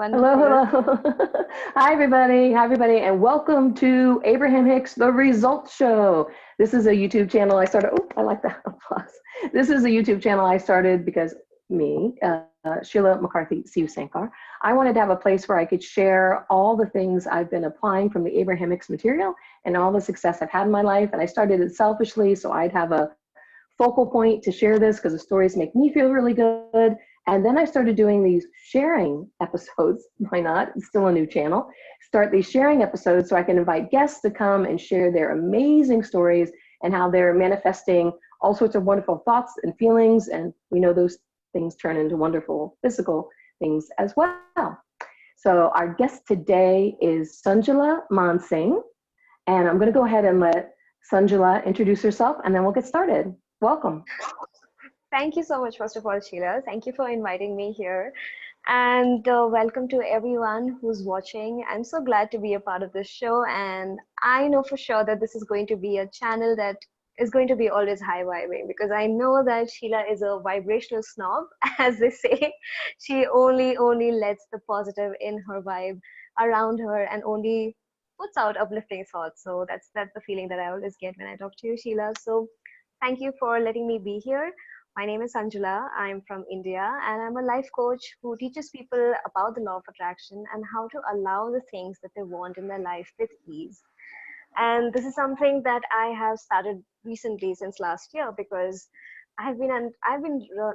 Hello, Wonderful. hello. Hi, everybody. Hi, everybody, and welcome to Abraham Hicks, The Results Show. This is a YouTube channel I started. Oh, I like that applause. This is a YouTube channel I started because Sheila McCarthy, Siu Sankar, I wanted to have a place where I could share all the things I've been applying from the Abraham Hicks material and all the success I've had in my life. And I started it selfishly, so I'd have a focal point to share this because the stories make me feel really good. And then I started doing these sharing episodes. Why not? It's still a new channel. Start these sharing episodes so I can invite guests to come and share their amazing stories and how they're manifesting all sorts of wonderful thoughts and feelings. And we know those things turn into wonderful physical things as well. So our guest today is Sanjula Mansingh. And I'm going to go ahead and let Sanjula introduce herself and then we'll get started. Welcome. Thank you so much, first of all, Sheila. Thank you for inviting me here. And welcome to everyone who's watching. I'm so glad to be a part of this show. And I know for sure that this is going to be a channel that is going to be always high vibing because I know that Sheila is a vibrational snob, as they say. She only lets the positive in her vibe around her and only puts out uplifting thoughts. So that's the feeling that I always get when I talk to you, Sheila. So thank you for letting me be here. My name is Sanjula. I'm from India and I'm a life coach who teaches people about the law of attraction and how to allow the things that they want in their life with ease. And this is something that I have started recently since last year because I've been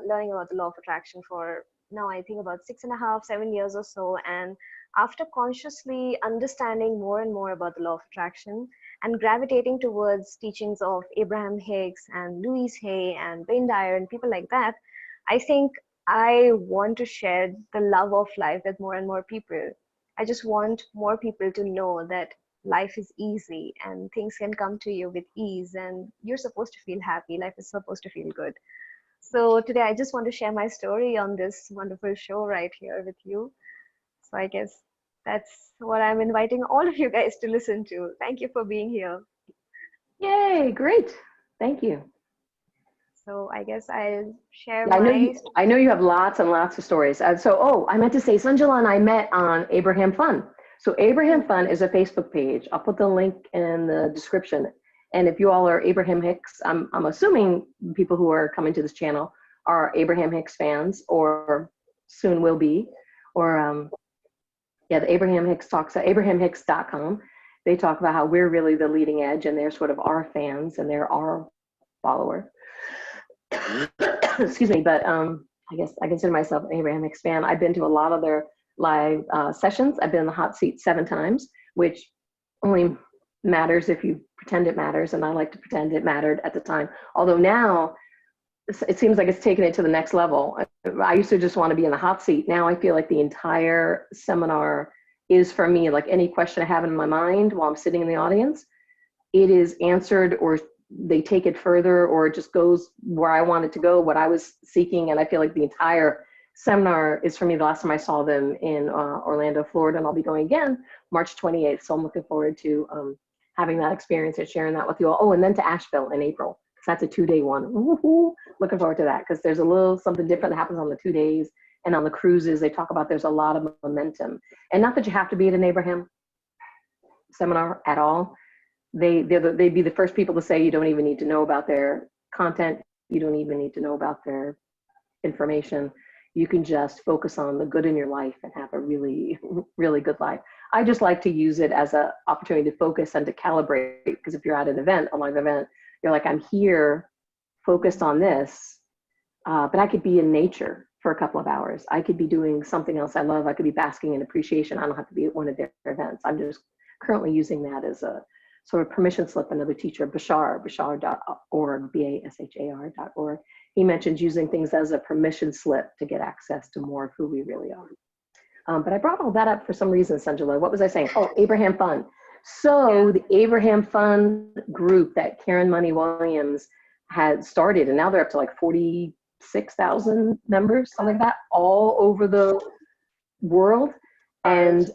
learning about the law of attraction for now I think about 6.5, 7 years or so. And after consciously understanding more and more about the law of attraction and gravitating towards teachings of Abraham Hicks and Louise Hay and Wayne Dyer and people like that, I think I want to share the love of life with more and more people. I just want more people to know that life is easy and things can come to you with ease and you're supposed to feel happy. Life is supposed to feel good. So today I just want to share my story on this wonderful show right here with you. So I guess that's what I'm inviting all of you guys to listen to. Thank you for being here. Yay, great. Thank you. So I guess I'll share Yeah, my I know you have lots and lots of stories. I meant to say, Sanjula and I met on Abraham Fun. So Abraham Fun is a Facebook page. I'll put the link in the description. And if you all are Abraham Hicks, I'm assuming people who are coming to this channel are Abraham Hicks fans or soon will be. Or yeah, the Abraham Hicks talks at abrahamhicks.com. They talk about how we're really the leading edge and they're sort of our fans and they're our followers. Excuse me, but I guess I consider myself an Abraham Hicks fan. I've been to a lot of their live sessions. I've been in the hot seat 7 times, which only matters if you pretend it matters, and I like to pretend it mattered at the time. Although now it seems like it's taken it to the next level. I used to just want to be in the hot seat. Now I feel like the entire seminar is for me, like any question I have in my mind while I'm sitting in the audience, it is answered or they take it further or it just goes where I want it to go, what I was seeking. And I feel like the entire seminar is for me. The last time I saw them in Orlando, Florida, and I'll be going again March 28th. So I'm looking forward to having that experience and sharing that with you all. Oh, and then to Asheville in April. So that's a 2-day one. Woo-hoo. Looking forward to that because there's a little something different that happens on the 2 days. And on the cruises, they talk about there's a lot of momentum. And not that you have to be at an Abraham seminar at all. They'd be the first people to say you don't even need to know about their content. You don't even need to know about their information. You can just focus on the good in your life and have a really, really good life. I just like to use it as an opportunity to focus and to calibrate because if you're at an event, a live event, you're like, I'm here focused on this, but I could be in nature for a couple of hours. I could be doing something else I love. I could be basking in appreciation. I don't have to be at one of their events. I'm just currently using that as a sort of permission slip. Another teacher, bashar.org, BASHAR.org, he mentions using things as a permission slip to get access to more of who we really are. But I brought all that up for some reason, Sanjula. What was I saying? Oh, Abraham Fund. So the Abraham Fund group that Karen Money Williams had started, and now they're up to like 46,000 members, something like that, all over the world. And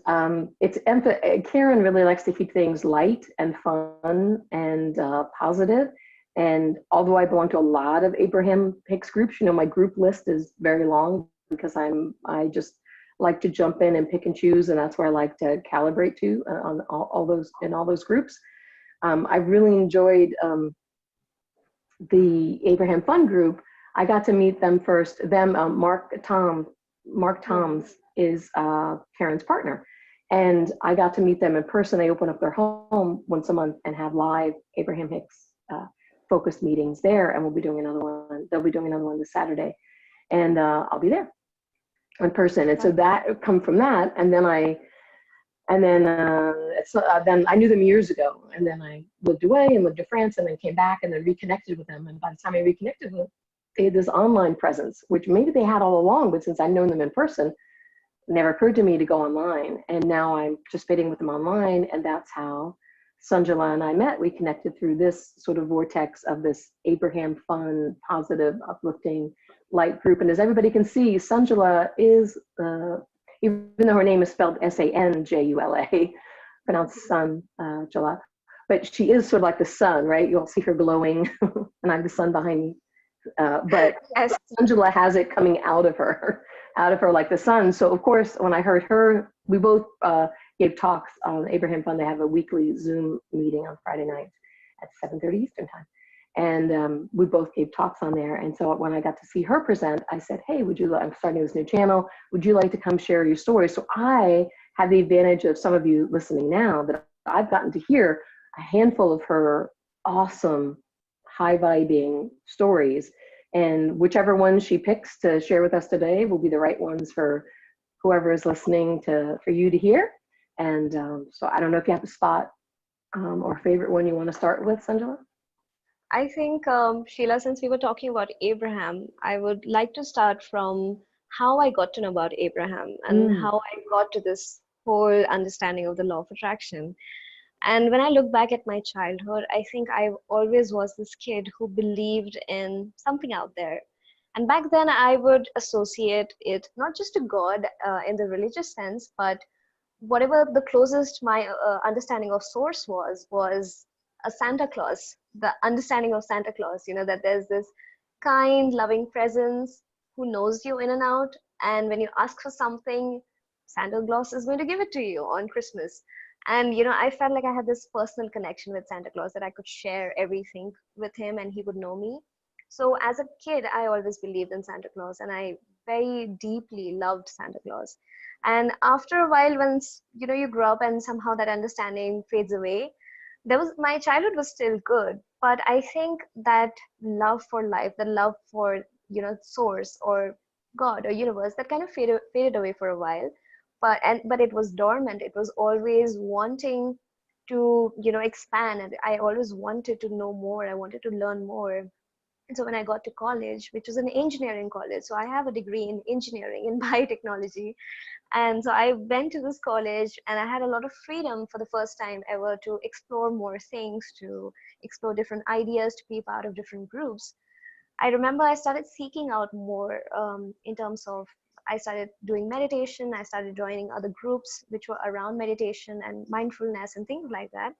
Karen really likes to keep things light and fun and positive. And although I belong to a lot of Abraham Hicks groups, my group list is very long because like to jump in and pick and choose, and that's where I like to calibrate to on all those in all those groups. I really enjoyed the Abraham Fund group. I got to meet them first. Mark Toms is Karen's partner, and I got to meet them in person. They open up their home once a month and have live Abraham Hicks focused meetings there, and we'll be doing another one. They'll be doing another one this Saturday, and I'll be there in person. And so that come from that, and then then I knew them years ago, and then I lived away and lived to France, and then came back and then reconnected with them. And by the time I reconnected with them, they had this online presence, which maybe they had all along, but since I'd known them in person, it never occurred to me to go online. And now I'm participating with them online, and that's how Sanjula and I met. We connected through this sort of vortex of this Abraham Fun, positive, uplifting, light group. And as everybody can see, Sanjula is, even though her name is spelled Sanjula, pronounced Sanjula, but she is sort of like the sun, right? You'll see her glowing, and I have the sun behind me. But Yes. Sanjula has it coming out of her like the sun. So of course, when I heard her, we both gave talks on Abraham Fund. They have a weekly Zoom meeting on Friday night at 7:30 Eastern time. And we both gave talks on there. And so when I got to see her present, I said, hey, I'm starting this new channel. Would you like to come share your story? So I have the advantage of some of you listening now that I've gotten to hear a handful of her awesome, high vibing stories. And whichever ones she picks to share with us today will be the right ones for whoever is listening for you to hear. And so I don't know if you have a spot or favorite one you want to start with, Sanjula? I think, Sheila, since we were talking about Abraham, I would like to start from how I got to know about Abraham and how I got to this whole understanding of the law of attraction. And when I look back at my childhood, I think I always was this kid who believed in something out there. And back then, I would associate it not just to God in the religious sense, but whatever the closest my understanding of source was a Santa Claus, the understanding of Santa Claus, that there's this kind, loving presence who knows you in and out. And when you ask for something, Santa Claus is going to give it to you on Christmas. And, I felt like I had this personal connection with Santa Claus, that I could share everything with him and he would know me. So as a kid, I always believed in Santa Claus, and I very deeply loved Santa Claus. And after a while, once, you grow up and somehow that understanding fades away, my childhood was still good, but I think that love for life, the love for, source or God or universe, that kind of faded away for a while. But it was dormant. It was always wanting to, expand, and I always wanted to know more. I wanted to learn more. And so when I got to college, which was an engineering college, so I have a degree in engineering in biotechnology. And so I went to this college, and I had a lot of freedom for the first time ever to explore more things, to explore different ideas, to be part of different groups. I remember I started seeking out more in terms of, I started doing meditation. I started joining other groups which were around meditation and mindfulness and things like that.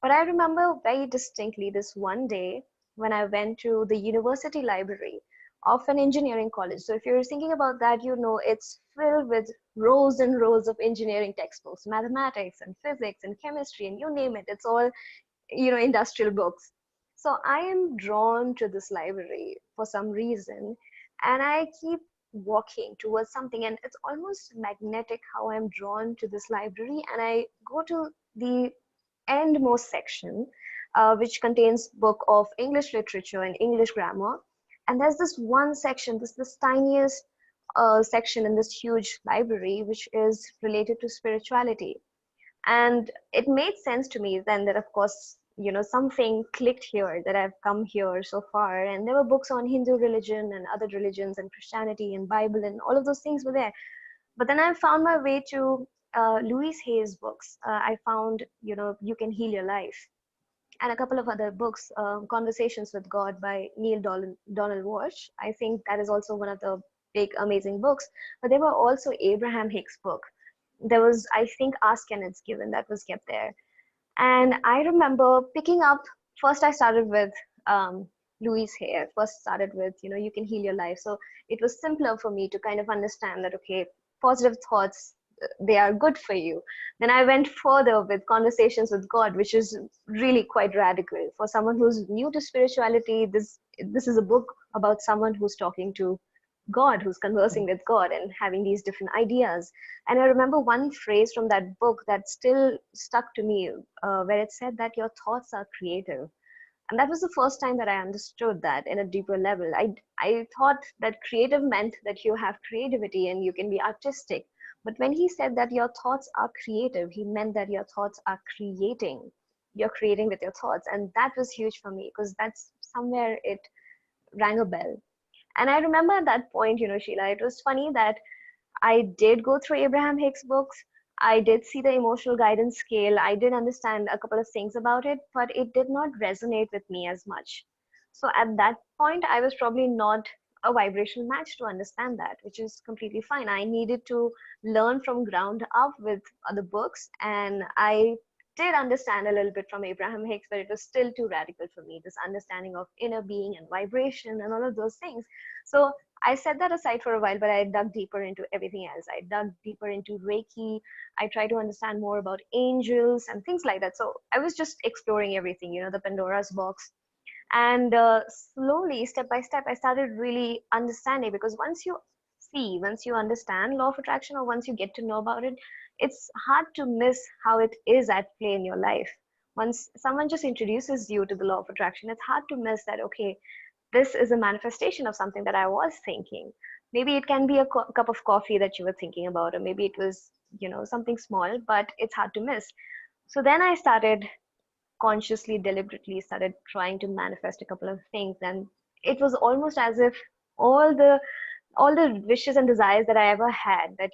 But I remember very distinctly this one day when I went to the university library of an engineering college. So if you're thinking about that, it's filled with rows and rows of engineering textbooks, mathematics and physics and chemistry, and you name it. It's all, industrial books. So I am drawn to this library for some reason, and I keep walking towards something, and it's almost magnetic how I'm drawn to this library. And I go to the endmost section, which contains book of English literature and English grammar. And there's this one section, this tiniest section in this huge library, which is related to spirituality. And it made sense to me then that, of course, something clicked here, that I've come here so far. And there were books on Hindu religion and other religions and Christianity and Bible, and all of those things were there. But then I found my way to Louise Hay's books. I found, You Can Heal Your Life, and a couple of other books, Conversations with God by Neil Donald Walsh. I think that is also one of the big, amazing books. But there were also Abraham Hicks' book. There was, I think, Ask and It's Given, that was kept there. And I remember picking up, first I started with Louise Hay. I first started with, You Can Heal Your Life. So it was simpler for me to kind of understand that, okay, positive thoughts, they are good for you. Then I went further with conversations with God, which is really quite radical. For someone who's new to spirituality, this is a book about someone who's talking to God, who's conversing with God and having these different ideas. And I remember one phrase from that book that still stuck to me, where it said that your thoughts are creative. And that was the first time that I understood that in a deeper level. I thought that creative meant that you have creativity and you can be artistic. But when he said that your thoughts are creative, he meant that your thoughts are creating. You're creating with your thoughts. And that was huge for me because that's somewhere it rang a bell. And I remember at that point, Sheila, it was funny that I did go through Abraham Hicks books. I did see the emotional guidance scale. I did understand a couple of things about it, but it did not resonate with me as much. So at that point, I was probably not a vibrational match to understand that, which is completely fine. I needed to learn from ground up with other books, and I did understand a little bit from Abraham Hicks, but it was still too radical for me, this understanding of inner being and vibration and all of those things. So I set that aside for a while, but I dug deeper into everything else. I dug deeper into Reiki. I tried to understand more about angels and things like that. So I was just exploring everything, the Pandora's box. And slowly, step by step, I started really understanding, because once you understand law of attraction, or once you get to know about it, it's hard to miss how it is at play in your life. Once someone just introduces you to the law of attraction, it's hard to miss that, okay, this is a manifestation of something that I was thinking. Maybe it can be a cup of coffee that you were thinking about, or maybe it was, something small, but it's hard to miss. So then I started consciously, deliberately started trying to manifest a couple of things. And it was almost as if all the all the wishes and desires that I ever had, that,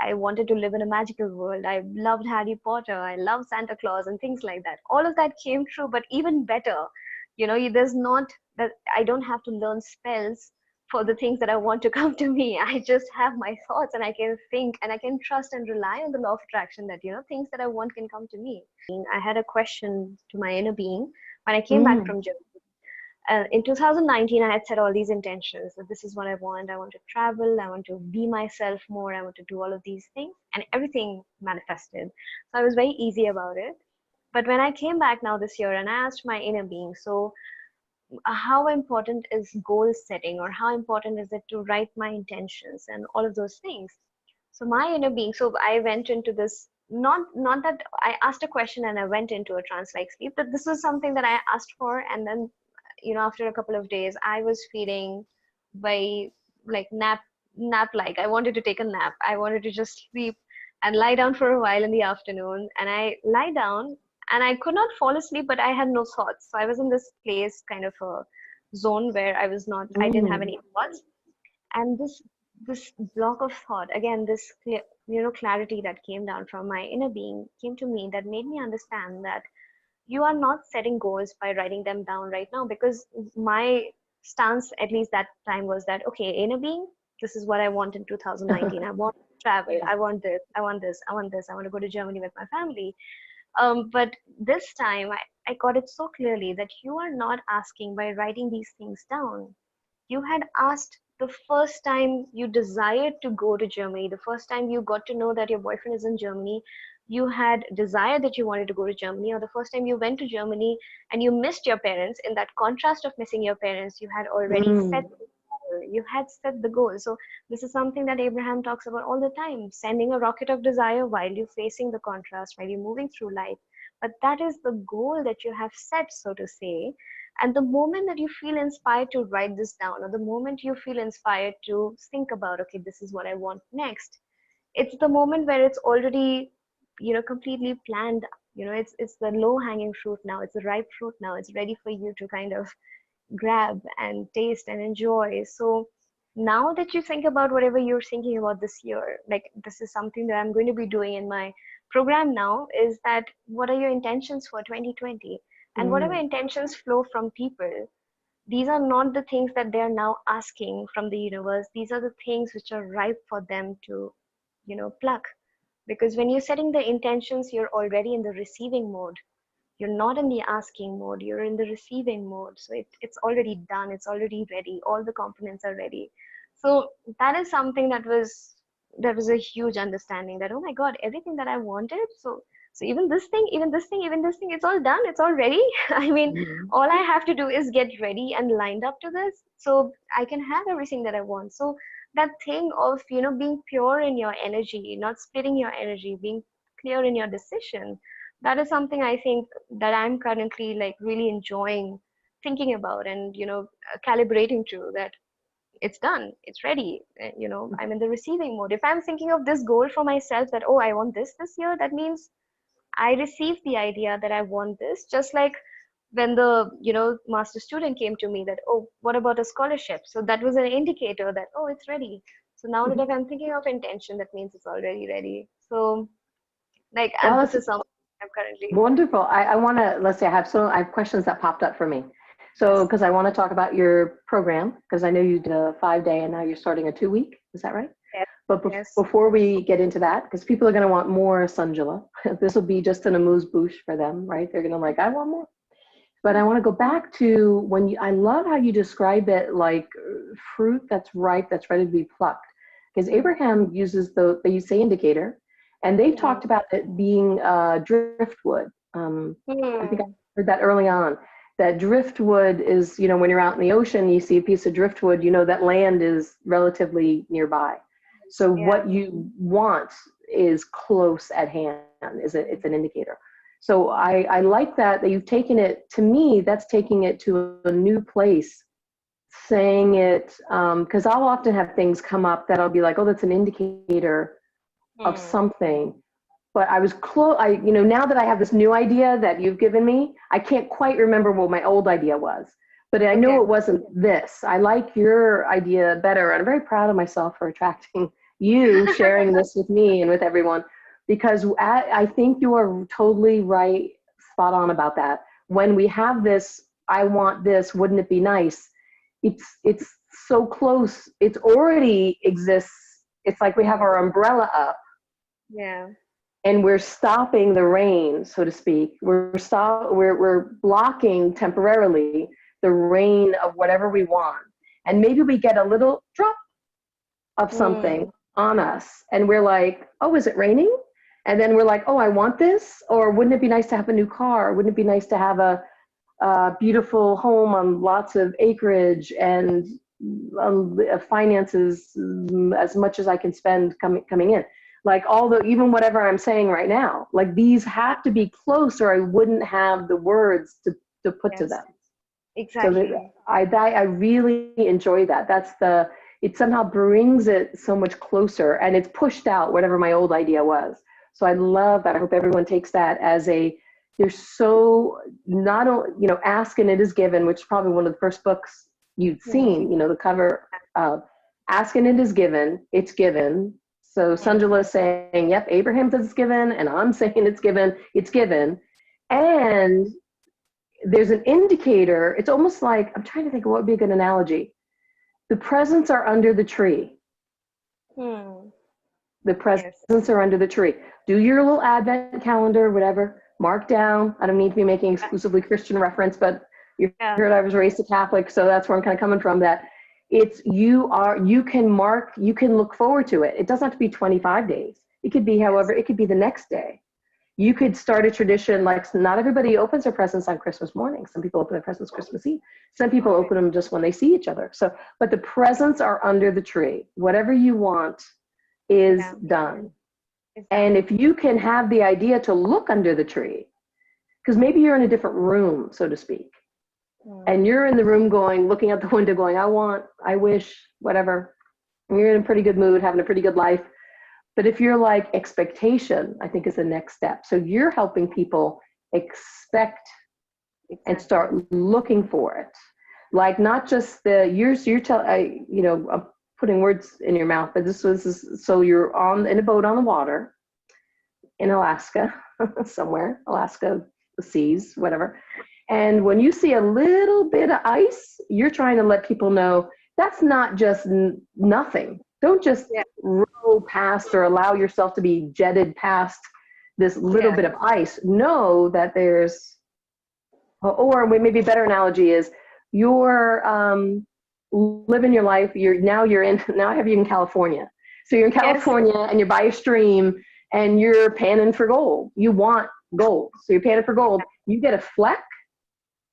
I wanted to live in a magical world. I loved Harry Potter. I loved Santa Claus and things like that. All of that came true, but even better, there's not that I don't have to learn spells for the things that I want to come to me. I just have my thoughts and I can think and I can trust and rely on the law of attraction that, things that I want can come to me. I had a question to my inner being when I came back Mm. from Germany. In 2019, I had set all these intentions that this is what I want. I want to travel. I want to be myself more. I want to do all of these things, and everything manifested. So I was very easy about it. But when I came back now this year and I asked my inner being, so how important is goal setting, or how important is it to write my intentions and all of those things? So my inner being, so I went into this, not that I asked a question and I went into a trance like sleep, but this was something that I asked for. And then, after a couple of days, I was feeling very like nap like. I wanted to take a nap. I wanted to just sleep and lie down for a while in the afternoon. And I lie down and I could not fall asleep, but I had no thoughts. So I was in this place, kind of a zone where I didn't have Mm. any thoughts. And this block of thought, again, this clarity that came down from my inner being came to me, that made me understand that you are not setting goals by writing them down right now. Because my stance, at least that time, was that, okay, inner being, this is what I want in 2019. I want to travel. Yeah. I want this, I want this, I want this, I want to go to Germany with my family. But this time I got it so clearly that you are not asking by writing these things down. You had asked the first time you desired to go to Germany, the first time you got to know that your boyfriend is in Germany, you had desired that you wanted to go to Germany, or the first time you went to Germany and you missed your parents. In that contrast of missing your parents, you had already set Mm. the goal. You had set the goal. So this is something that Abraham talks about all the time, sending a rocket of desire while you're facing the contrast, while you're moving through life. But that is the goal that you have set, so to say. And the moment that you feel inspired to write this down, or the moment you feel inspired to think about, okay, this is what I want next, it's the moment where it's already, completely planned. It's the low hanging fruit now. It's the ripe fruit now. It's ready for you to kind of grab and taste and enjoy. So now that you think about whatever you're thinking about this year, like, this is something that I'm going to be doing in my program now, is that what are your intentions for 2020? And whatever Mm. intentions flow from people, these are not the things that they're now asking from the universe. These are the things which are ripe for them to, pluck. Because when you're setting the intentions, you're already in the receiving mode. You're not in the asking mode, you're in the receiving mode. So it's already done, it's already ready, all the components are ready. So that is something that was there was a huge understanding that, oh my God, everything that I wanted. So even this thing, even this thing, even this thing, it's all done. It's all ready. I mean, Mhm. all I have to do is get ready and lined up to this, so I can have everything that I want. So that thing of, being pure in your energy, not splitting your energy, being clear in your decision, that is something I think that I'm currently like really enjoying thinking about and, calibrating to that it's done, it's ready. I'm in the receiving mode. If I'm thinking of this goal for myself that, oh, I want this year, that means I received the idea that I want this. Just like when the, master student came to me that, oh, what about a scholarship? So that was an indicator that, oh, it's ready. So now that if I'm thinking of intention, that means it's already ready. So like, Well, this that's is something I'm currently, wonderful. I want to, let's say I have questions that popped up for me. So, yes, because I want to talk about your program, because I know you did a 5-day and now you're starting a 2-week. Is that right? yes, But yes, before we get into that, because people are going to want more Sanjula, this will be just an amuse bouche for them, right? They're going to like, I want more. But I want to go back to I love how you describe it like fruit that's ripe, that's ready to be plucked. Because mm, Abraham uses they use say indicator, and they've mm, talked about it being driftwood. I think I mm, heard that early on. That driftwood is, when you're out in the ocean, you see a piece of driftwood, that land is relatively nearby. So yeah, what you want is close at hand, it's an indicator. So I like that you've taken it, to me, that's taking it to a new place, saying it, because I'll often have things come up that I'll be like, oh, that's an indicator of mm, something. But I was close, now that I have this new idea that you've given me, I can't quite remember what my old idea was. But I know okay, it wasn't this. I like your idea better. And I'm very proud of myself for attracting you, sharing this with me and with everyone, because I think you are totally right, spot on about that. When we have this, I want this, wouldn't it be nice? It's so close. It's already exists. It's like we have mm, our umbrella up yeah, and we're stopping the rain, so to speak. We're blocking temporarily the rain of whatever we want. And maybe we get a little drop of mm, something on us and we're like, oh, is it raining? And then we're like, oh, I want this. Or wouldn't it be nice to have a new car? Wouldn't it be nice to have a beautiful home on lots of acreage and finances, as much as I can spend coming in? Like even whatever I'm saying right now, like these have to be close or I wouldn't have the words to put to yes, them. So that exactly. I really enjoy that. It somehow brings it so much closer and it's pushed out whatever my old idea was. So I love that. I hope everyone takes that as there's so not only, ask and it is given, which is probably one of the first books you'd Mm, seen, the cover of ask and it is given, it's given. So mm, Sanjula is saying, yep, Abraham says it's given, and I'm saying it's given, it's given. And there's an indicator. It's almost like, I'm trying to think of what would be a good analogy. The presents are under the tree. mm, The yes, presents are under the tree. Do your little advent calendar, whatever, mark down. I don't need to be making exclusively Christian reference, but you yeah, heard I was raised a Catholic, so that's where I'm kind of coming from, that you can mark, you can look forward to it. It doesn't have to be 25 days. It could be, yes, however, it could be the next day. You could start a tradition, like not everybody opens their presents on Christmas morning. Some people open their presents Christmas Eve. Some people okay, open them just when they see each other. So, but the presents are under the tree. Whatever you want is yeah, done. it's And done. if you can have the idea to look under the tree, because maybe you're in a different room, so to speak, Mm, and you're in the room going, looking out the window going, I want, I wish, whatever. And you're in a pretty good mood, having a pretty good life. But if you're like expectation, I think is the next step. So you're helping people expect and exactly. start looking for it. Like not just you're telling, I'm putting words in your mouth, but so you're in a boat on the water in Alaska, somewhere, Alaska, the seas, whatever. And when you see a little bit of ice, you're trying to let people know that's not just nothing. Don't just Yeah, row past or allow yourself to be jetted past this little yeah, bit of ice. Know that there's, or maybe a better analogy is you're living your life. Now I have you in California. So you're in Yes. California and you're by a stream and you're panning for gold. You want gold. So you're panning for gold. You get a fleck.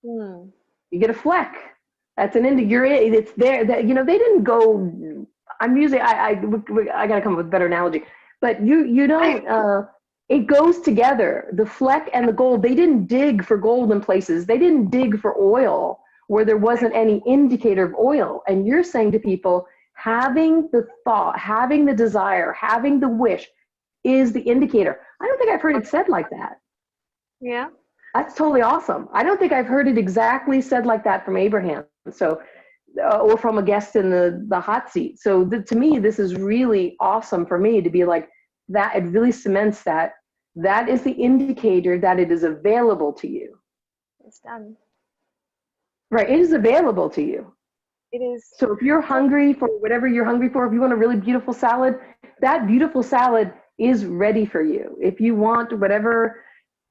Hmm. You get a fleck. That's an you're in, it's there that, you know, they didn't go, I'm using, I got to come up with a better analogy, but you don't, it goes together. The fleck and the gold, they didn't dig for gold in places. They didn't dig for oil where there wasn't any indicator of oil. And you're saying to people, having the thought, having the desire, having the wish is the indicator. I don't think I've heard it said like that. Yeah. That's totally awesome. I don't think I've heard it exactly said like that from Abraham. So, or from a guest in the hot seat. So to me, this is really awesome for me to be like that. It really cements that that is the indicator that it is available to you. It's done. Right. It is available to you. It is. So if you're hungry for whatever you're hungry for, if you want a really beautiful salad, that beautiful salad is ready for you. If you want whatever,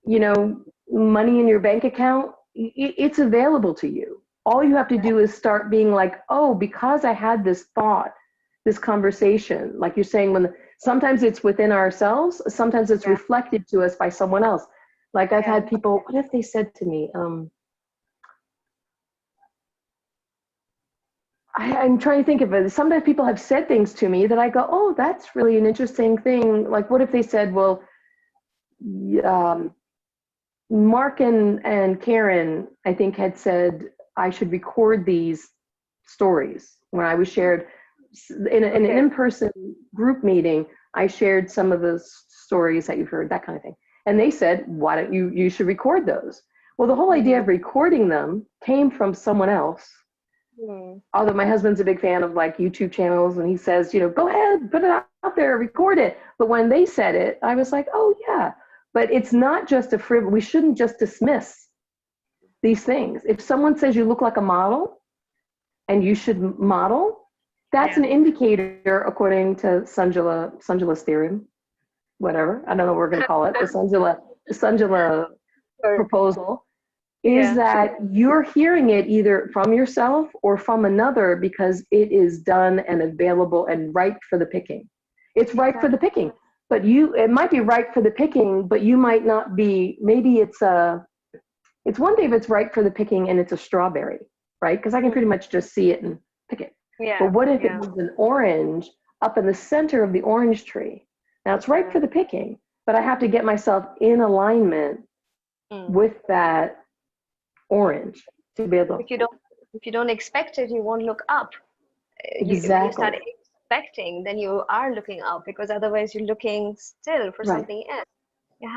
you know, money in your bank account, it's available to you. All you have to do is start being like, oh, because I had this thought, this conversation, like you're saying, sometimes it's within ourselves, sometimes it's reflected to us by someone else. Like I've had people, what if they said to me, I'm trying to think of it. Sometimes people have said things to me that I go, oh, that's really an interesting thing. Like, what if they said, well, Mark and Karen, I think, had said I should record these stories. When I was shared in an in-person group meeting, I shared some of the stories that you've heard, that kind of thing. And they said, why don't you should record those. Well, the whole idea of recording them came from someone else. Although my husband's a big fan of like YouTube channels, and he says, you know, go ahead, put it out there, record it. But when they said it, I was like, oh yeah. But it's not just we shouldn't just dismiss these things. If someone says you look like a model and you should model, that's an indicator, according to Sanjula's theorem, whatever. I don't know what we're going to call it. The Sanjula proposal is that you're hearing it either from yourself or from another because it is done and available and ripe for the picking. It's ripe for the picking. But it might be ripe for the picking, but you might not be, maybe it's one thing if it's ripe for the picking and it's a strawberry, right? Because I can pretty much just see it and pick it. But what if it was an orange up in the center of the orange tree? Now it's ripe for the picking, but I have to get myself in alignment with that orange to be able. If you don't expect it, you won't look up. Exactly. If you start expecting, then you are looking up, because otherwise you're looking still for something else.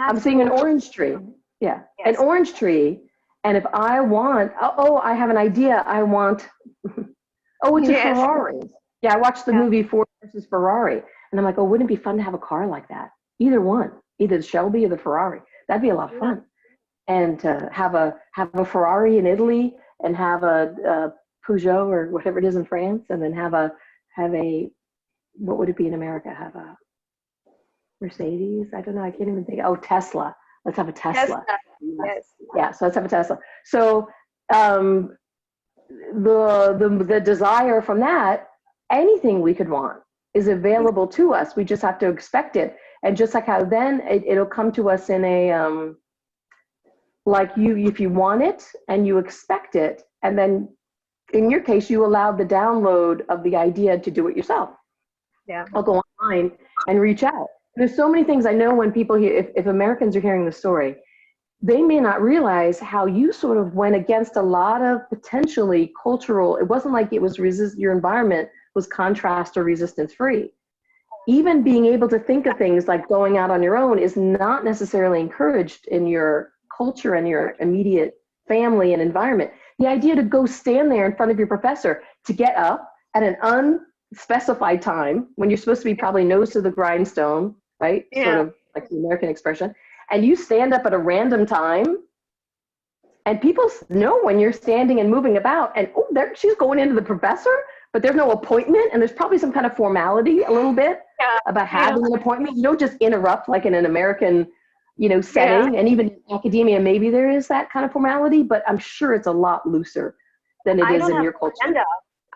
I'm seeing an orange tree. Yeah, an orange tree. And if I want, I have an idea. I want, it's a Ferrari. Yeah, I watched the movie Ford versus Ferrari. And I'm like, oh, wouldn't it be fun to have a car like that? Either one, either the Shelby or the Ferrari. That'd be a lot of fun. And to have a Ferrari in Italy and have a Peugeot or whatever it is in France, and then have a what would it be in America? Have a Mercedes? I don't know. I can't even think. Oh, Tesla. Let's have a Tesla. Yes. Yeah. So let's have a Tesla. So the desire from that, anything we could want is available to us. We just have to expect it. And just like how then it'll come to us in a like if you want it and you expect it, and then in your case you allowed the download of the idea to do it yourself. Yeah. I'll go online and reach out. There's so many things I know when people hear, if Americans are hearing the story, they may not realize how you sort of went against a lot of potentially cultural, it wasn't like it was your environment was contrast or resistance free. Even being able to think of things like going out on your own is not necessarily encouraged in your culture and your immediate family and environment. The idea to go stand there in front of your professor, to get up at an unspecified time when you're supposed to be probably nose to the grindstone, right? Yeah. Sort of like the American expression. And you stand up at a random time, and people know when you're standing and moving about, and there she's going into the professor, but there's no appointment, and there's probably some kind of formality a little bit about having an appointment. You don't just interrupt like in an American, setting, and even in academia, maybe there is that kind of formality, but I'm sure it's a lot looser than it is in your culture.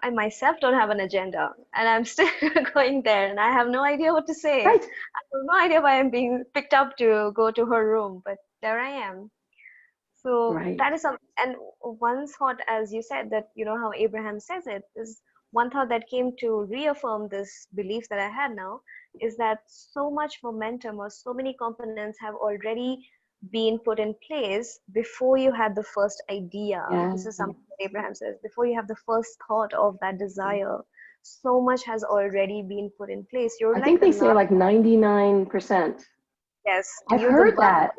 I myself don't have an agenda, and I'm still going there, and I have no idea what to say. Right, I have no idea why I'm being picked up to go to her room, but there I am. So right. that is some, and one thought, as you said, that how Abraham says it is one thought that came to reaffirm this belief that I had now is that so much momentum or so many components have already been put in place before you had the first idea. Yeah. This is something that Abraham says, before you have the first thought of that desire, so much has already been put in place. You're I like think the they say last, like 99%. yes, I've you're the heard last, that.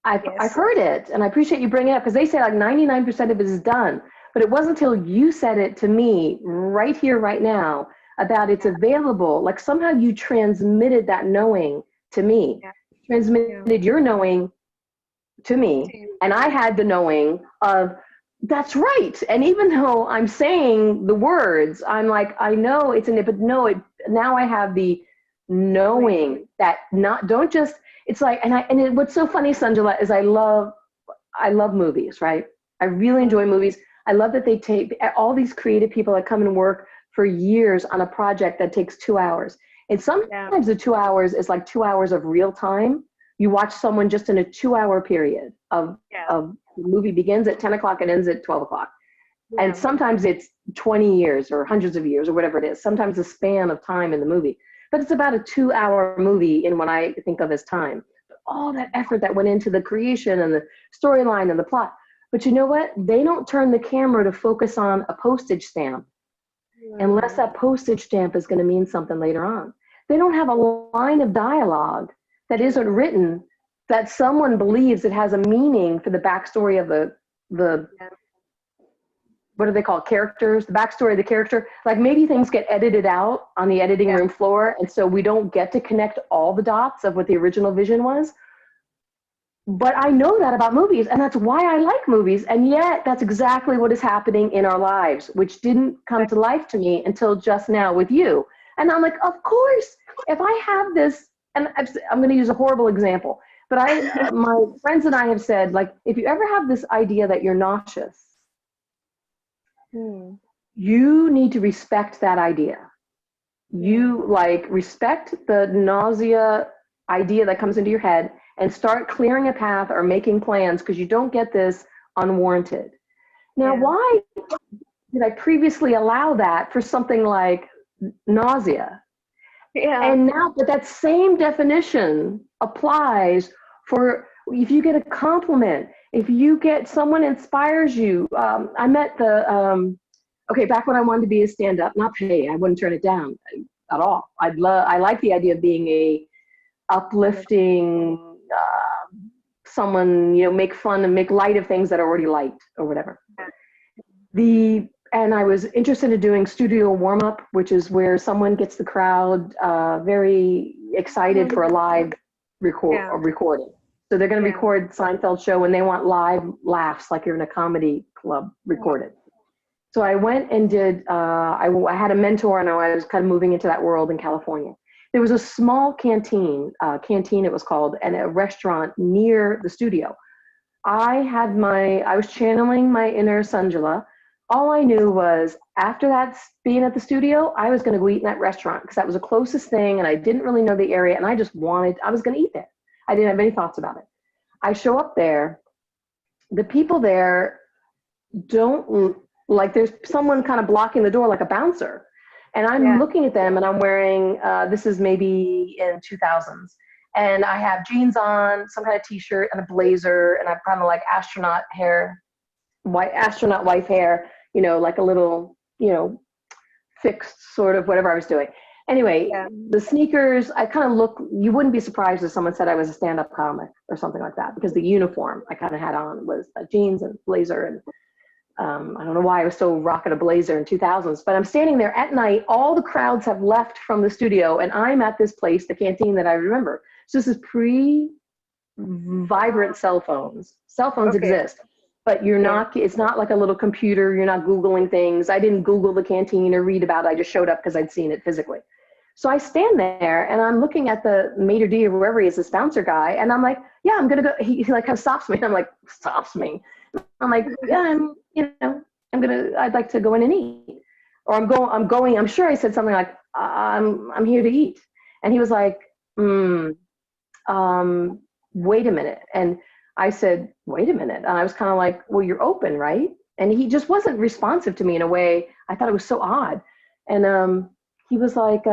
I've yes, heard it, and I appreciate you bringing it up because they say like 99% of it is done. But it wasn't until you said it to me right here, right now, about it's yeah, available. Like somehow you transmitted that knowing to me, yeah, yeah, transmitted your knowing to me, to you. and I had the knowing of that's right. And even though I'm saying the words, I'm like, I know it's in it, but no, it now I have the Right. knowing that not don't just it's like what's so funny, Sanjula, is I love movies, right? I really Uh, enjoy movies. I love that they take all these creative people that come and work for years on a project that takes 2 hours. And yeah, sometimes the 2 hours is like 2 hours of real time. You watch someone just in a 2 hour period yeah, of the movie begins at 10 o'clock and ends at 12 o'clock. And yeah, sometimes it's 20 years or hundreds of years or whatever it is. Sometimes the span of time in the movie. But it's about a 2 hour movie in what I think of as time. All that effort that went into the creation and the storyline and the plot. But you know what? They don't turn the camera to focus on a postage stamp unless hmm, that postage stamp is going to mean something later on. They don't have a line of dialogue that isn't written that someone believes it has a meaning for the backstory of the yeah, what do they call it? Characters, the backstory of the character. Like maybe things get edited out on the editing yeah, room floor, and so we don't get to connect all the dots of what the original vision was. But I know that about movies, and that's why I like movies. And yet, that's exactly what is happening in our lives, which didn't come right, to life to me until just now with you. And I'm like, of course, if I have this, and I'm going to use a horrible example, but my friends and I have said, like, if you ever have this idea that you're nauseous, hmm, you need to respect that idea. hmm, You like respect the nausea idea that comes into your head and start clearing a path or making plans because you don't get this unwarranted. Now, yeah, why did I previously allow that for something like nausea? yeah, And now, but that same definition applies for if you get a compliment, if you get someone inspires you. I met okay, back when I wanted to be a stand-up, not pay, I wouldn't turn it down at all. I like the idea of being a hmm, uplifting, someone, make fun and make light of things that are already light or whatever. yeah, And I was interested in doing studio warm up, which is where someone gets the crowd very excited for a hmm, live yeah, recording. So they're going to yeah, record Seinfeld show and they want live laughs like you're in a comedy club yeah, recorded. So I went and did, I had a mentor and I was kind of moving into that world in California. There was a small canteen it was called, and a restaurant near the studio. I was channeling my inner Sanjula. All I knew was after that, being at the studio, I was going to go eat in that restaurant because that was the closest thing and I didn't really know the area and I was going to eat there. I didn't have any thoughts about it. I show up there. The people there don't like there's someone kind of blocking the door like a bouncer. And I'm yeah, looking at them and I'm wearing, this is maybe in 2000s. And I have jeans on, some kind of t-shirt and a blazer. And I've kind of like astronaut hair, astronaut wife hair, like a little, fixed sort of whatever I was doing. Anyway, yeah, the sneakers, I kind of you wouldn't be surprised if someone said I was a stand-up comic or something like that because the uniform I kind of had on was jeans and blazer and I don't know why I was still rocking a blazer in 2000s, but I'm standing there at night. All the crowds have left from the studio, and I'm at this place, the canteen that I remember. So this is pre-vibrant cell phones. Cell phones okay, exist, but okay, it's not like a little computer. You're not Googling things. I didn't Google the canteen or read about it. I just showed up because I'd seen it physically. So I stand there and I'm looking at the maitre d' or whoever he is, this bouncer guy, and I'm like, yeah, I'm gonna go. He like kind of stops me. And I'm like, stops me. I'm like, yeah, I'd like to go in and eat. or I'm sure I said something like, I'm here to eat. And he was like, mm, wait a minute. And I said, wait a minute. And I was kind of like, well, you're open, right? And he just wasn't responsive to me in a way. I thought it was so odd. And he was like,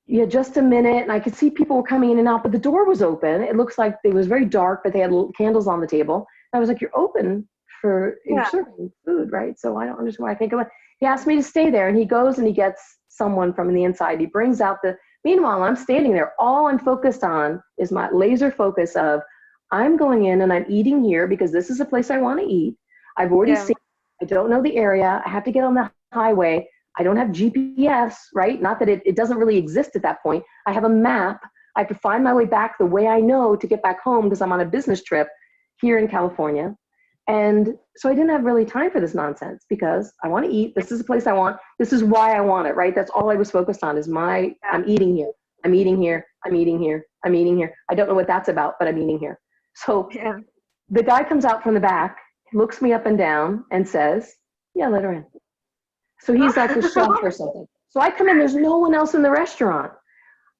yeah, just a minute. And I could see people were coming in and out, but the door was open. It looks like it was very dark, but they had little candles on the table. And I was like, you're open you're Yeah. serving food, right? So I don't understand why I can't go in. He asked me to stay there, and he goes and he gets someone from the inside. He brings out meanwhile, I'm standing there. All I'm focused on is my laser focus of, I'm going in and I'm eating here because this is a place I want to eat. I've already Yeah. seen, I don't know the area. I have to get on the highway. I don't have GPS, right? Not that it doesn't really exist at that point. I have a map. I have to find my way back the way I know to get back home because I'm on a business trip here in California. And so I didn't have really time for this nonsense because I want to eat. This is the place I want. This is why I want it, right? That's all I was focused on is Yeah. I'm eating here. I'm eating here. I'm eating here. I'm eating here. I don't know what that's about, but I'm eating here. So Yeah. the guy comes out from the back, looks me up and down and says, yeah, let her in. So he's like a chef or something. So I come in, there's no one else in the restaurant.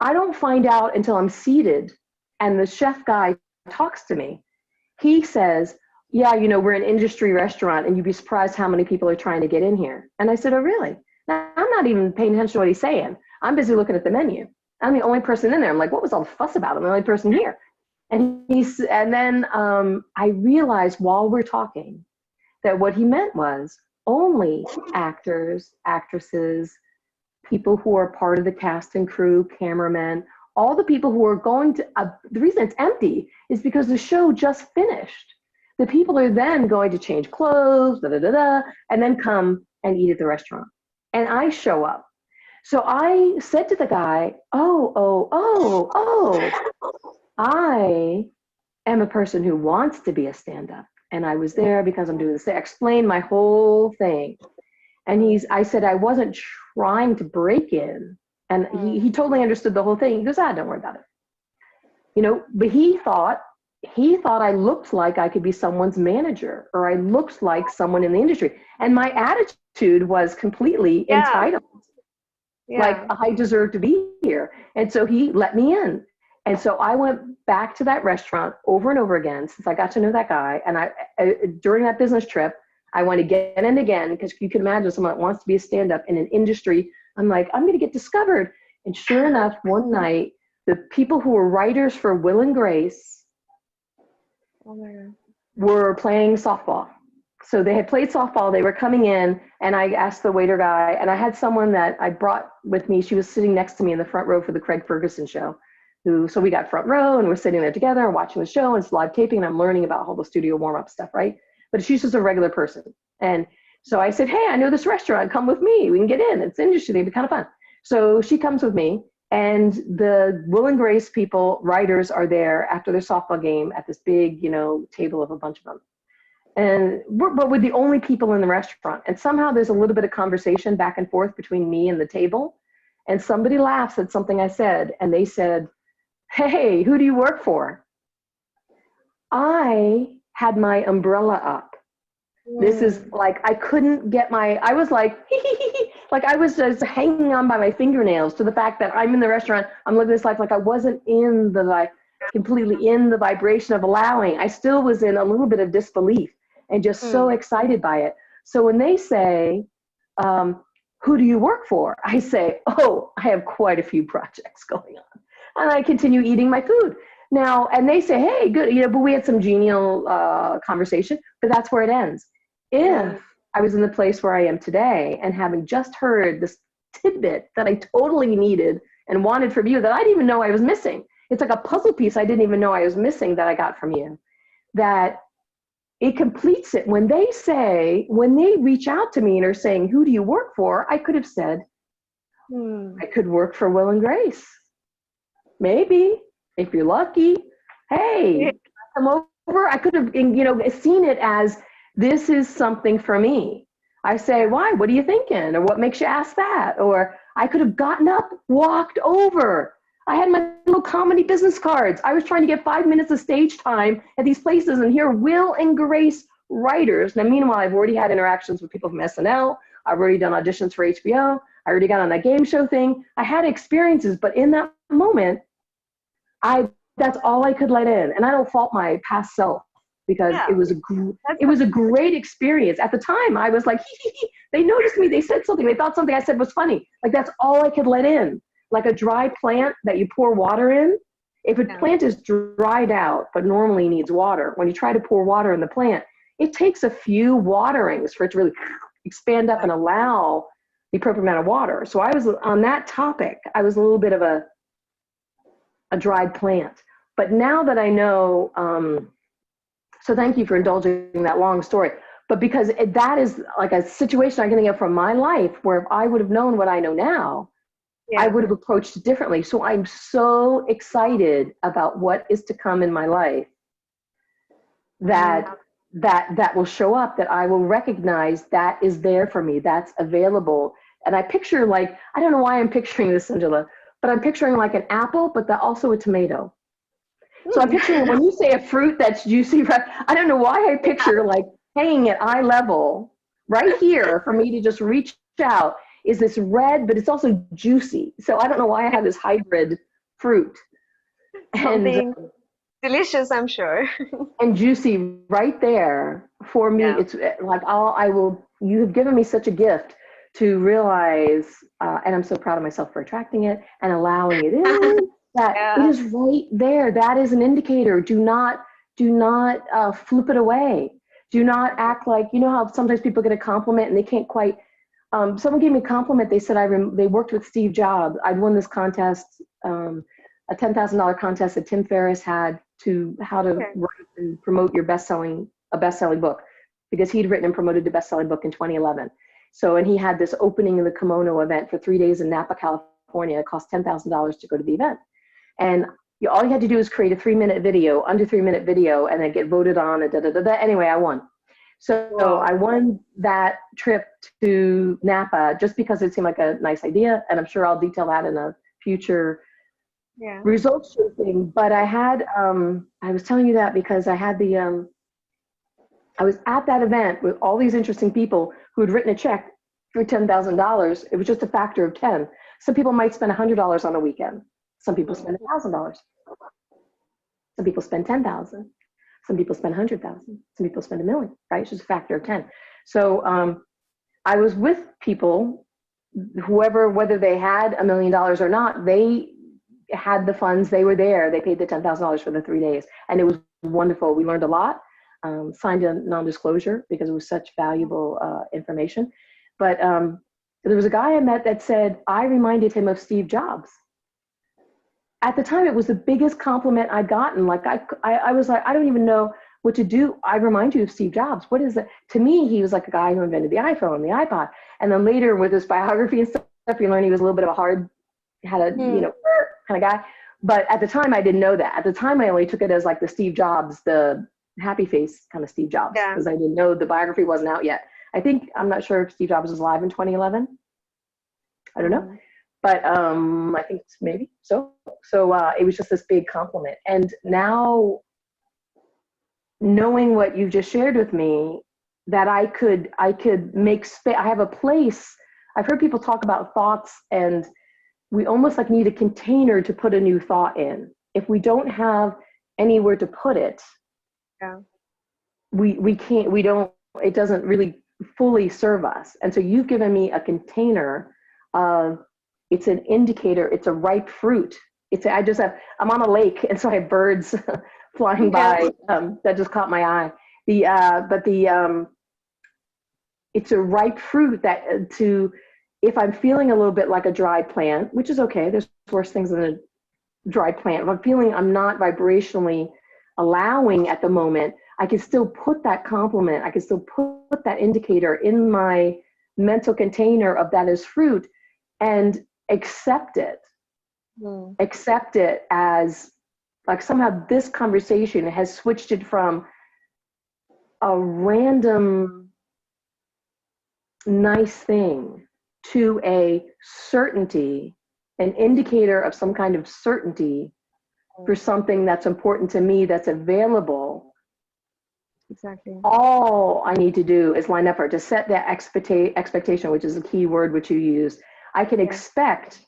I don't find out until I'm seated and the chef guy talks to me. He says, yeah, we're an industry restaurant and you'd be surprised how many people are trying to get in here. And I said, oh, really? Now, I'm not even paying attention to what he's saying. I'm busy looking at the menu. I'm the only person in there. I'm like, what was all the fuss about? I'm the only person here. And then I realized while we're talking that what he meant was only actors, actresses, people who are part of the cast and crew, cameramen, all the people who are going to, the reason it's empty is because the show just finished. The people are then going to change clothes, and then come and eat at the restaurant. And I show up. So I said to the guy, I am a person who wants to be a stand-up. And I was there because I'm doing this. I explained my whole thing. And I said I wasn't trying to break in. And he totally understood the whole thing. He goes, don't worry about it. But he thought I looked like I could be someone's manager or I looked like someone in the industry. And my attitude was completely entitled. Yeah. Like I deserve to be here. And so he let me in. And so I went back to that restaurant over and over again since I got to know that guy. And I during that business trip, I went again and again because you can imagine someone that wants to be a stand-up in an industry. I'm like, I'm going to get discovered. And sure enough, one night, the people who were writers for Will and Grace were playing softball. So they had played softball. They were coming in, and I asked the waiter guy, and I had someone that I brought with me. She was sitting next to me in the front row for the Craig Ferguson show. So we got front row, and we're sitting there together and watching the show, and it's live taping, and I'm learning about all the studio warm-up stuff, right? But she's just a regular person. And so I said, hey, I know this restaurant. Come with me. We can get in. It's interesting. It'd be kind of fun. So she comes with me, and the Will and Grace people, writers, are there after their softball game at this big, table of a bunch of them. And we're the only people in the restaurant. And somehow there's a little bit of conversation back and forth between me and the table. And somebody laughs at something I said, and they said, hey, who do you work for? I had my umbrella up. This is like, I couldn't get I was like, like I was just hanging on by my fingernails to the fact that I'm in the restaurant. I'm living this life like I wasn't completely in the vibration of allowing. I still was in a little bit of disbelief and just so excited by it. So when they say, who do you work for? I say, oh, I have quite a few projects going on. And I continue eating my food. Now, and they say, hey, good, but we had some genial conversation, but that's where it ends. If I was in the place where I am today and having just heard this tidbit that I totally needed and wanted from you that I didn't even know I was missing. It's like a puzzle piece I didn't even know I was missing that I got from you, that it completes it. When they reach out to me and are saying, who do you work for? I could have said, I could work for Will and Grace. Maybe, if you're lucky. Hey, come over. I could have, seen it as, this is something for me. I say, why? What are you thinking? Or what makes you ask that? Or I could have gotten up, walked over. I had my little comedy business cards. I was trying to get 5 minutes of stage time at these places and here Will and Grace writers. Now, meanwhile, I've already had interactions with people from SNL. I've already done auditions for HBO. I already got on that game show thing. I had experiences, but in that moment, that's all I could let in. And I don't fault my past self because Yeah, it was a great experience. At the time, I was like, they noticed me. They said something. They thought something I said was funny. Like that's all I could let in. Like a dry plant that you pour water in. If a plant is dried out, but normally needs water, when you try to pour water in the plant, it takes a few waterings for it to really expand up and allow the appropriate amount of water. So I was on that topic. I was a little bit of a dried plant. But now that I know, so thank you for indulging that long story. But because that is like a situation I can think of from my life where if I would have known what I know now, I would have approached it differently. So I'm so excited about what is to come in my life that will show up, that I will recognize that is there for me, that's available. And I picture like, I don't know why I'm picturing this, Sanjula, but I'm picturing like an apple, but also a tomato. So I'm picturing when you say a fruit that's juicy, right? I don't know why I picture like hanging at eye level right here for me to just reach out is this red, but it's also juicy. So I don't know why I have this hybrid fruit. Something delicious, I'm sure. And juicy right there for me. It's like you have given me such a gift to realize, and I'm so proud of myself for attracting it and allowing it in, that it is right there. That is an indicator. Do not flip it away. Do not act like, you know how sometimes people get a compliment and they can't quite, someone gave me a compliment. They said they worked with Steve Jobs. I'd won this contest, a $10,000 contest that Tim Ferriss had to how to write and promote a best-selling book, because he'd written and promoted the best-selling book in 2011. So, and he had this opening of the kimono event for 3 days in Napa, California. It cost $10,000 to go to the event. And all you had to do is create a 3-minute video, under 3-minute video, and then get voted on. And Anyway, I won. So I won that trip to Napa just because it seemed like a nice idea. And I'm sure I'll detail that in a future results show thing. But I had, I was telling you that because I had I was at that event with all these interesting people who had written a check for $10,000. It was just a factor of 10. Some people might spend $100 on a weekend. Some people spend $1,000. Some people spend $10,000. Some people spend $100,000. Some people spend $1 million, right? It's just a factor of 10. So I was with people, whether they had $1 million or not, they had the funds, they were there, they paid the $10,000 for the 3 days. And it was wonderful. We learned a lot, signed a non-disclosure because it was such valuable information. But there was a guy I met that said, I reminded him of Steve Jobs. At the time, it was the biggest compliment I'd gotten. Like I was like, I don't even know what to do. I remind you of Steve Jobs. What is it? To me, he was like a guy who invented the iPhone and the iPod. And then later with his biography and stuff, you learn he was a little bit of had a, kind of guy. But at the time, I didn't know that. At the time, I only took it as like the Steve Jobs, the happy face kind of Steve Jobs, because I didn't know the biography wasn't out yet. I'm not sure if Steve Jobs was alive in 2011. I don't know. But I think it's maybe so. So it was just this big compliment. And now knowing what you just shared with me, that I could make space. I have a place. I've heard people talk about thoughts, and we almost like need a container to put a new thought in. If we don't have anywhere to put it, we can't, it doesn't really fully serve us. And so you've given me a container of, it's an indicator, it's a ripe fruit. I'm on a lake, and so I have birds flying by that just caught my eye. It's a ripe fruit that if I'm feeling a little bit like a dry plant, which is okay, there's worse things than a dry plant. If I'm feeling I'm not vibrationally allowing at the moment, I can still put that compliment, I can still put that indicator in my mental container of that as fruit, and accept it. Accept it as like somehow this conversation has switched it from a random nice thing to a certainty, an indicator of some kind of certainty for something that's important to me, that's available, Exactly. All I need to do is line up for it, to set that expectation, which is a key word which you use. I can Yeah. expect,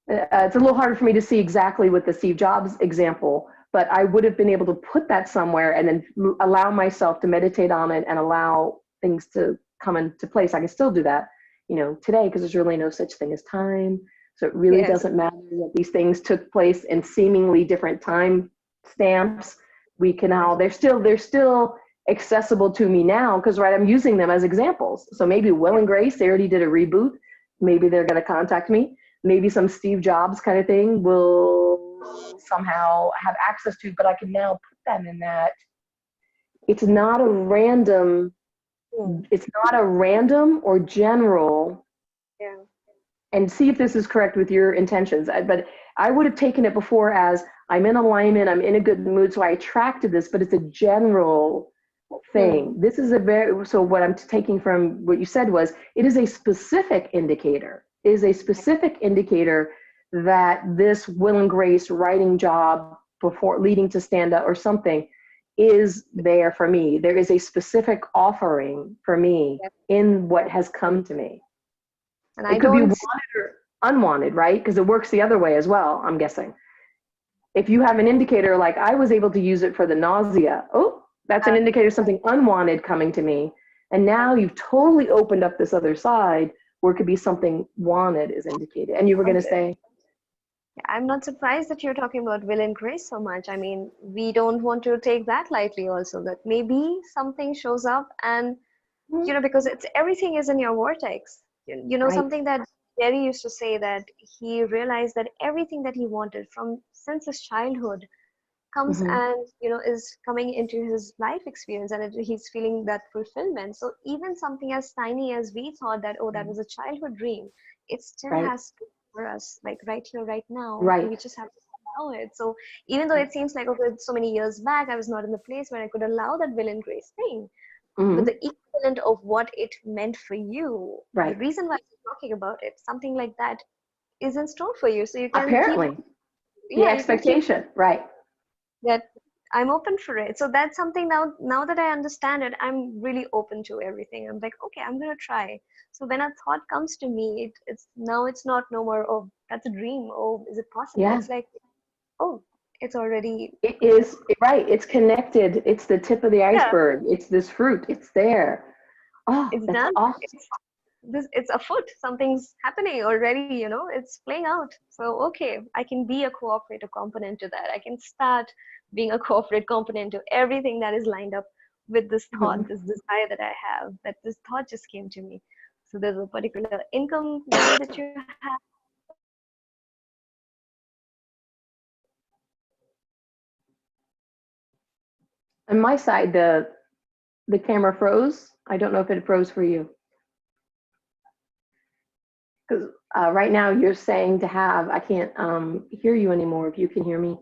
it's a little harder for me to see exactly with the Steve Jobs example, but I would have been able to put that somewhere and then allow myself to meditate on it and allow things to come into place. I can still do that, today, because there's really no such thing as time. So it really Yes. doesn't matter that these things took place in seemingly different time stamps. We can now, they're still accessible to me now because, right, I'm using them as examples. So maybe Will and Grace, they already did a reboot. Maybe they're going to contact me. Maybe some Steve Jobs kind of thing will somehow have access to, but I can now put them in that. It's not a random, Hmm. it's not a random or general, Yeah. and see if this is correct with your intentions. But I would have taken it before as I'm in alignment, I'm in a good mood, so I attracted this, but it's a general Hmm. thing. This is so what I'm taking from what you said was, it is a specific indicator, that this Will and Grace writing job before leading to stand up or something is there for me. There is a specific offering for me Yeah. in what Yeah. has come to me. And It I could be don't. wanted or unwanted, right? Because it works the other way as well, I'm guessing. If you have an indicator, like I was able to use it for the nausea, oh, that's an indicator of something unwanted coming to me. And now you've totally opened up this other side where it could be something wanted is indicated. And you were going to say, I'm not surprised that you're talking about will and grace so much. I mean, we don't want to take that lightly also, that maybe something shows up and, because it's everything is in your vortex. right. Something that Jerry used to say, that he realized that everything that he wanted from since his childhood comes Mm-hmm. and, is coming into his life experience, and he's feeling that fulfillment. So even something as tiny as we thought that, oh, that was a childhood dream, it still Right. has to for us, like right here, right now, and we Right. just have to allow it. So even though it seems like, okay, so many years back I was not in the place where I could allow that will and grace thing, but Mm-hmm. the equivalent of what it meant for you, the Right. reason why we're talking about it, something like that is in store for you. So you can keep, Apparently, the yeah, you can keep expectation. Right. that I'm open for it. So that's something, now that I understand it, I'm really open to everything. I'm like, okay, I'm gonna try. So when a thought comes to me, it's not no more, oh, that's a dream. Oh, is it possible? Yeah. It's like, oh, it's already, It is, right. It's connected. It's the tip of the yeah, iceberg. It's this fruit. It's there. Oh, it's that's done. awesome. It's afoot. Something's happening already, it's playing out. So okay, I can be a cooperative component to that. I can start being a cooperative component to everything that is lined up with this thought, Mhm. this desire that I have, that this thought just came to me. So there's a particular income goal that you have. On my side, the camera froze. I don't know if it froze for you. Because right now you're saying to have, I can't hear you anymore if you can hear me.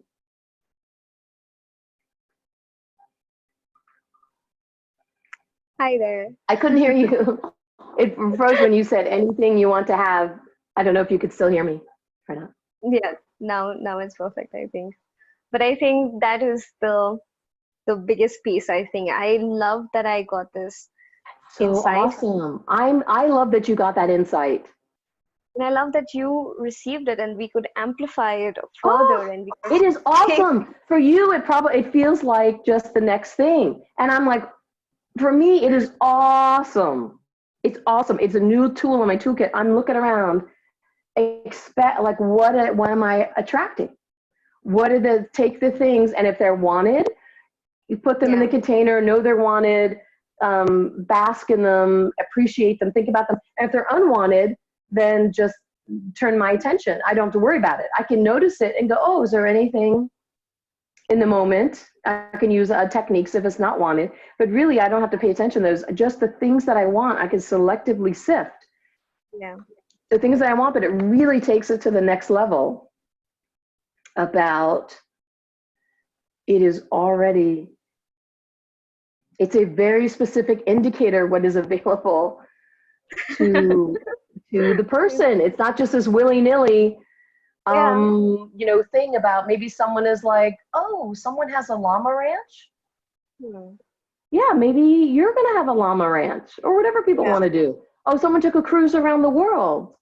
Hi there. I couldn't hear you. It froze when you said anything you want to have. I don't know if you could still hear me or not. Yeah, now it's perfect, I think. But I think that is the biggest piece. I think I love that I got this So insight. awesome. I love that you got that insight. And I love that you received it and we could amplify it further Oh, and we could it is take, awesome. For you, it feels like just the next thing. And I'm like, for me, it is awesome. It's awesome. It's a new tool in my toolkit. I'm looking around, expect like what am I attracting? What are take the things, and if they're wanted, you put them in the yeah, container, know they're wanted, bask in them, appreciate them, think about them. And if they're unwanted, then just turn my attention. I don't have to worry about it. I can notice it and go, oh, is there anything in the moment? I can use techniques if it's not wanted, but really I don't have to pay attention to those. Just the things that I want, I can selectively sift yeah, the things that I want, but it really takes it to the next level about it is already, it's a very specific indicator what is available to the person. It's not just this willy-nilly yeah, thing about maybe someone is like, oh, someone has a llama ranch. hmm. Yeah, maybe you're going to have a llama ranch or whatever people Yeah. want to do. Oh, someone took a cruise around the world.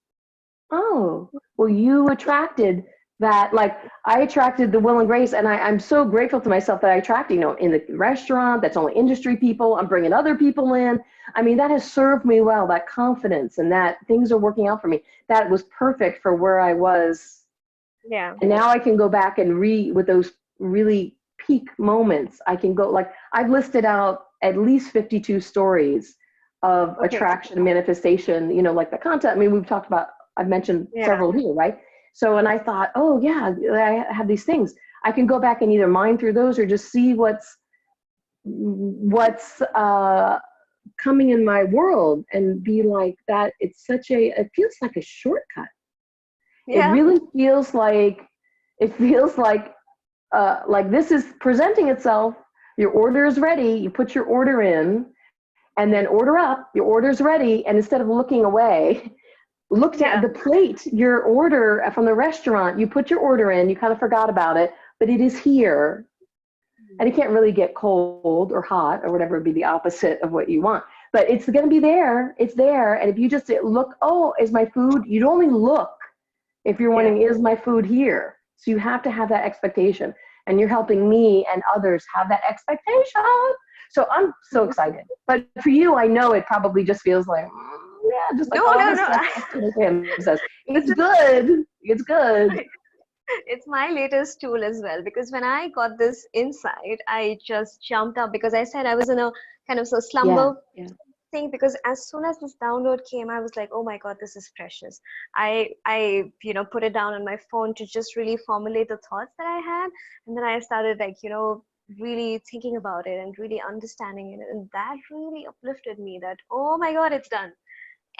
Oh, well, you attracted that. Like I attracted the will and grace, and I'm so grateful to myself that I attracted, in the restaurant, that's only industry people. I'm bringing other people in. I mean, that has served me well, that confidence and that things are working out for me. That was perfect for where I was. Yeah. And now I can go back and with those really peak moments. I can go, like, I've listed out at least 52 stories of Okay. attraction, manifestation, like the content. I mean, I've mentioned Yeah. several here, right? So, and I thought, oh yeah, I have these things. I can go back and either mine through those or just see what's coming in my world and be like that. It feels like a shortcut. It Yeah. really feels like this is presenting itself. Your order is ready. You put your order in, and then order up. Your order's ready, and instead of looking away, looked at Yeah. the plate, your order from the restaurant. You put your order in. You kind of forgot about it, but it is here, and it can't really get cold or hot or whatever would be the opposite of what you want. But it's going to be there. It's there, and if you just look, oh, is my food? You'd only look if you're Yeah. wanting, is my food here? So you have to have that expectation. And you're helping me and others have that expectation. So I'm so excited. But for you, I know it probably just feels like, yeah, just like No, all no, this no. stuff Kim says. This It's is good. It's good. it's my latest tool as well because when I got this insight, I just jumped up because I said I was in a kind of so Yeah. slumber Yeah. thing because as soon as this download came, I was like, oh my God, this is precious. I put it down on my phone to just really formulate the thoughts that I had. And then I started really thinking about it and really understanding it. And that really uplifted me that, oh my God, it's done.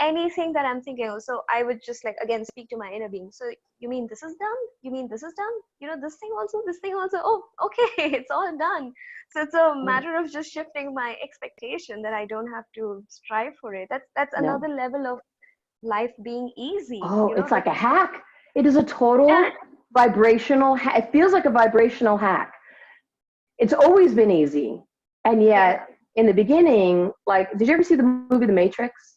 Anything that I'm thinking of. So I would just like again speak to my inner being. So you mean this is done? You mean this is done? This thing also, this thing also. Oh, okay, it's all done. So it's a matter of just shifting my expectation that I don't have to strive for it. That's No. another level of life being easy, Oh, it's like a because hack. It is a yeah, total it feels like a vibrational hack. It's always been easy. And yes, yet, in the beginning, like, did you ever see the movie The Matrix?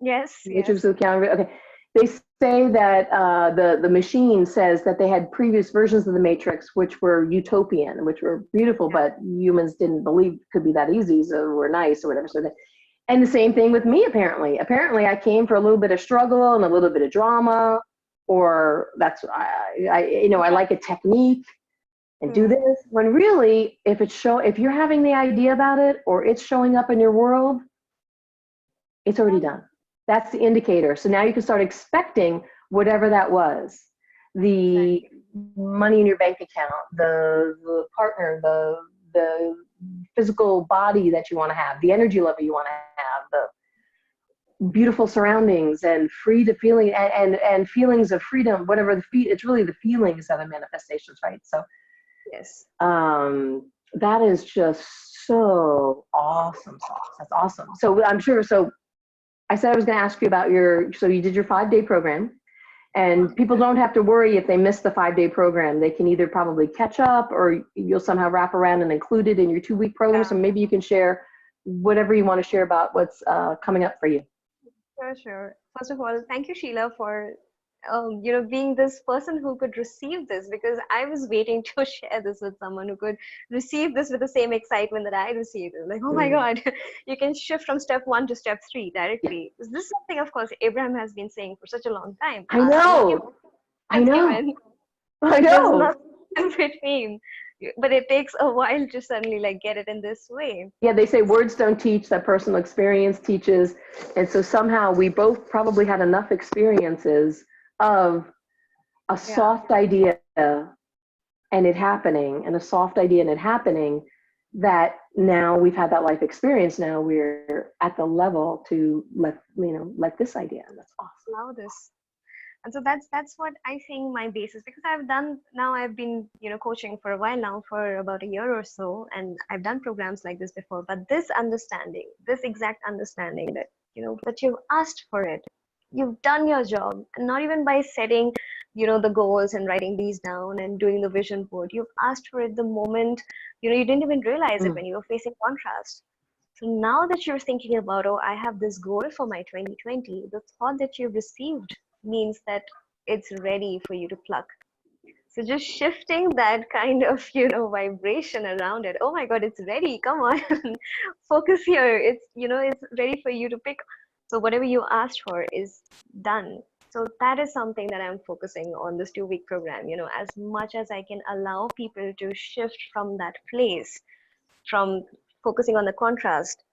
yes, Matrix yes, of Keanu Reeves. Okay, they say that the machine says that they had previous versions of the Matrix which were utopian, which were beautiful, yeah, but humans didn't believe could be that easy, so we're nice or whatever. And the same thing with me. Apparently, I came for a little bit of struggle and a little bit of drama, or I like a technique and do hmm, this. When really, if you're having the idea about it or it's showing up in your world, it's already done. That's the indicator. So now you can start expecting whatever that was. The exactly. money in your bank account, the partner, the physical body that you want to have, the energy level you want to have, the beautiful surroundings and free to feeling and feelings of freedom, whatever it's really the feelings of the manifestations, right? So Yes. that is just so awesome sauce. That's awesome. So I'm sure. So I said I was going to ask you about so you did your 5-day program, and people don't have to worry if they miss the 5-day program. They can either probably catch up or you'll somehow wrap around and include it in your 2-week program. Yeah. So maybe you can share whatever you want to share about what's coming up for you. Sure, sure. First of all, thank you, Sheila, for being this person who could receive this because I was waiting to share this with someone who could receive this with the same excitement that I received. Like, oh my Mm. God, you can shift from step 1 to step 3 Yeah, directly. This is something, of course, Abraham has been saying for such a long time. I Ask and give, know. I is know. given. I There's know. nothing in between. But it takes a while to suddenly like get it in this way. Yeah, they say words don't teach, that personal experience teaches. And so somehow we both probably had enough experiences of a Yeah. soft idea and it happening, and a soft idea and it happening, that now we've had that life experience. Now we're at the level to let this idea in. That's awesome. Allow this. And so that's what I think my basis because I've been coaching for a while now for about a year or so, and I've done programs like this before. But this exact understanding that that you've asked for it, you've done your job, and not even by setting, the goals and writing these down and doing the vision board. You've asked for it the moment, you didn't even realize it Mm. when you were facing contrast. So now that you're thinking about, oh, I have this goal for my 2020, the thought that you've received means that it's ready for you to pluck. So just shifting that kind of, vibration around it. Oh my God, it's ready. Come on. Focus here. It's ready for you to pick. So whatever you asked for is done. So that is something that I'm focusing on this 2 week program, as much as I can allow people to shift from that place, from focusing on the contrast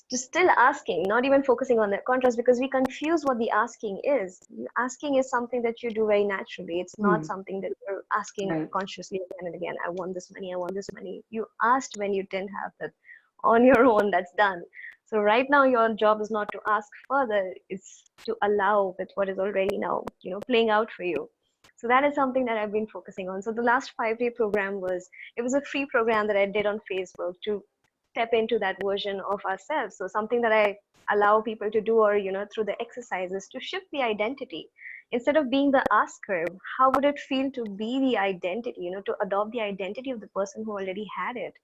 to still asking, not even focusing on that contrast, because we confuse what the asking is. Asking is something that you do very naturally. It's not Mm. something that you're asking Right. consciously again and again. I want this money, I want this money. You asked when you didn't have that on your own, that's done. So right now your job is not to ask further, it's to allow with what is already now, playing out for you. So that is something that I've been focusing on. So the last 5 day program it was a free program that I did on Facebook to step into that version of ourselves. So something that I allow people to do, or through the exercises, to shift the identity. Instead of being the asker, how would it feel to be the identity, to adopt the identity of the person who already had it,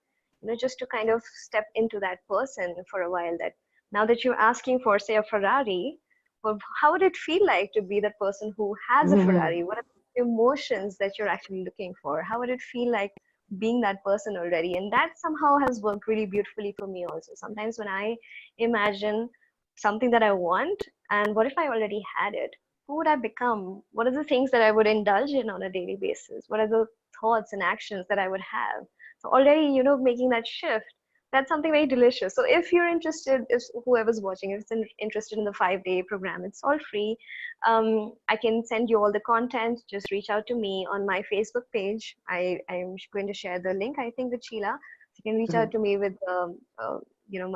just to kind of step into that person for a while. That now that you're asking for, say, a Ferrari, well, how would it feel like to be that person who has a Mhm. Ferrari? What are the emotions that you're actually looking for? How would it feel like being that person already? And that somehow has worked really beautifully for me also. Sometimes when I imagine something that I want, and what if I already had it? Who would I become? What are the things that I would indulge in on a daily basis? What are the thoughts and actions that I would have? So already, making that shift, that's something very delicious. So if you're interested, if whoever's watching, if it's interested in the 5 day program, it's all free. I can send you all the content. Just reach out to me on my Facebook page. I'm going to share the link, I think, with Sheila. So you can reach out Mhm. to me with,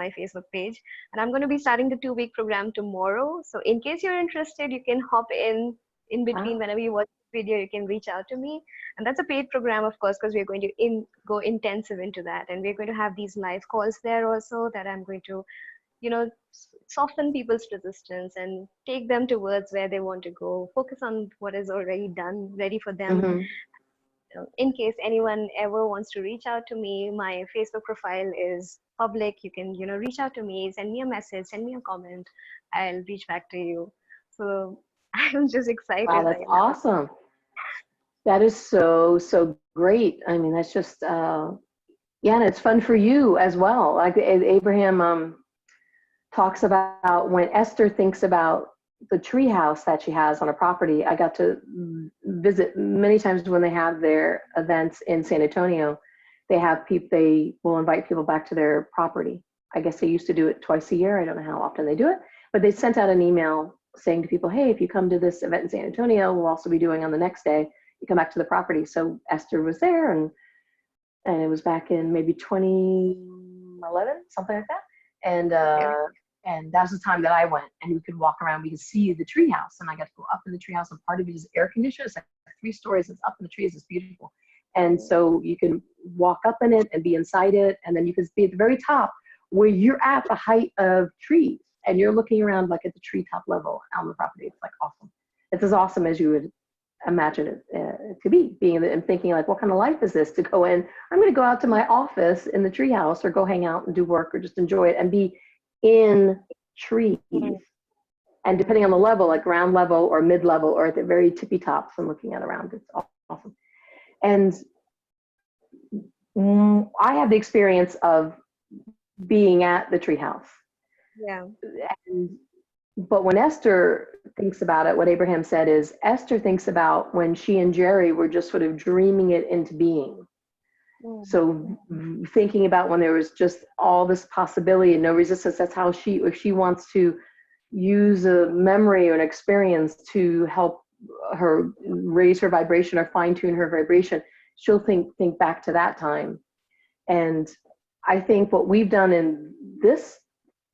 my Facebook page. And I'm going to be starting the 2 week program tomorrow. So in case you're interested, you can hop in between. Wow. Whenever you watch the video, you can reach out to me. And that's a paid program, of course, because we're going to go intensive into that. And we're going to have these live calls there also, that I'm going to, soften people's resistance and take them towards where they want to go, focus on what is already done, ready for them. Mhm. In case anyone ever wants to reach out to me, my Facebook profile is public. You can, reach out to me, send me a message, send me a comment. I'll reach back to you. So I'm just Wow, excited that's right now. awesome. That is so, so great. I mean, that's just, yeah, and it's fun for you as well. Like Abraham talks about when Esther thinks about the tree house that she has on a property. I got to visit many times when they have their events in San Antonio. They have people, they will invite people back to their property. I guess they used to do it twice a year. I don't know how often they do it, but they sent out an email saying to people, hey, if you come to this event in San Antonio, we'll also be doing on the next day, you come back to the property. So Esther was there, and it was back in maybe 2011, something like that. Okay. And that was the time that I went, and we could walk around. We could see the treehouse, and I got to go up in the treehouse. And part of it is air conditioned. It's like 3 stories. It's up in the trees. It's beautiful. And so you can walk up in it and be inside it, and then you can be at the very top where you're at the height of trees, and you're looking around like at the treetop level on the property. It's like awesome. It's as awesome as you would imagine it to be, being and thinking like, what kind of life is this to go in? I'm going to go out to my office in the treehouse, or go hang out and do work, or just enjoy it and be in trees. Mm, And depending on the level, like ground level or mid level, or at the very tippy tops, and looking at around, it's awesome. And I have the experience of being at the treehouse. yeah. And but when Esther thinks about it, what Abraham said is, Esther thinks about when she and Jerry were just sort of dreaming it into being. Mm, So thinking about when there was just all this possibility and no resistance, that's how if she wants to use a memory or an experience to help her raise her vibration or fine tune her vibration, she'll think back to that time. And I think what we've done in this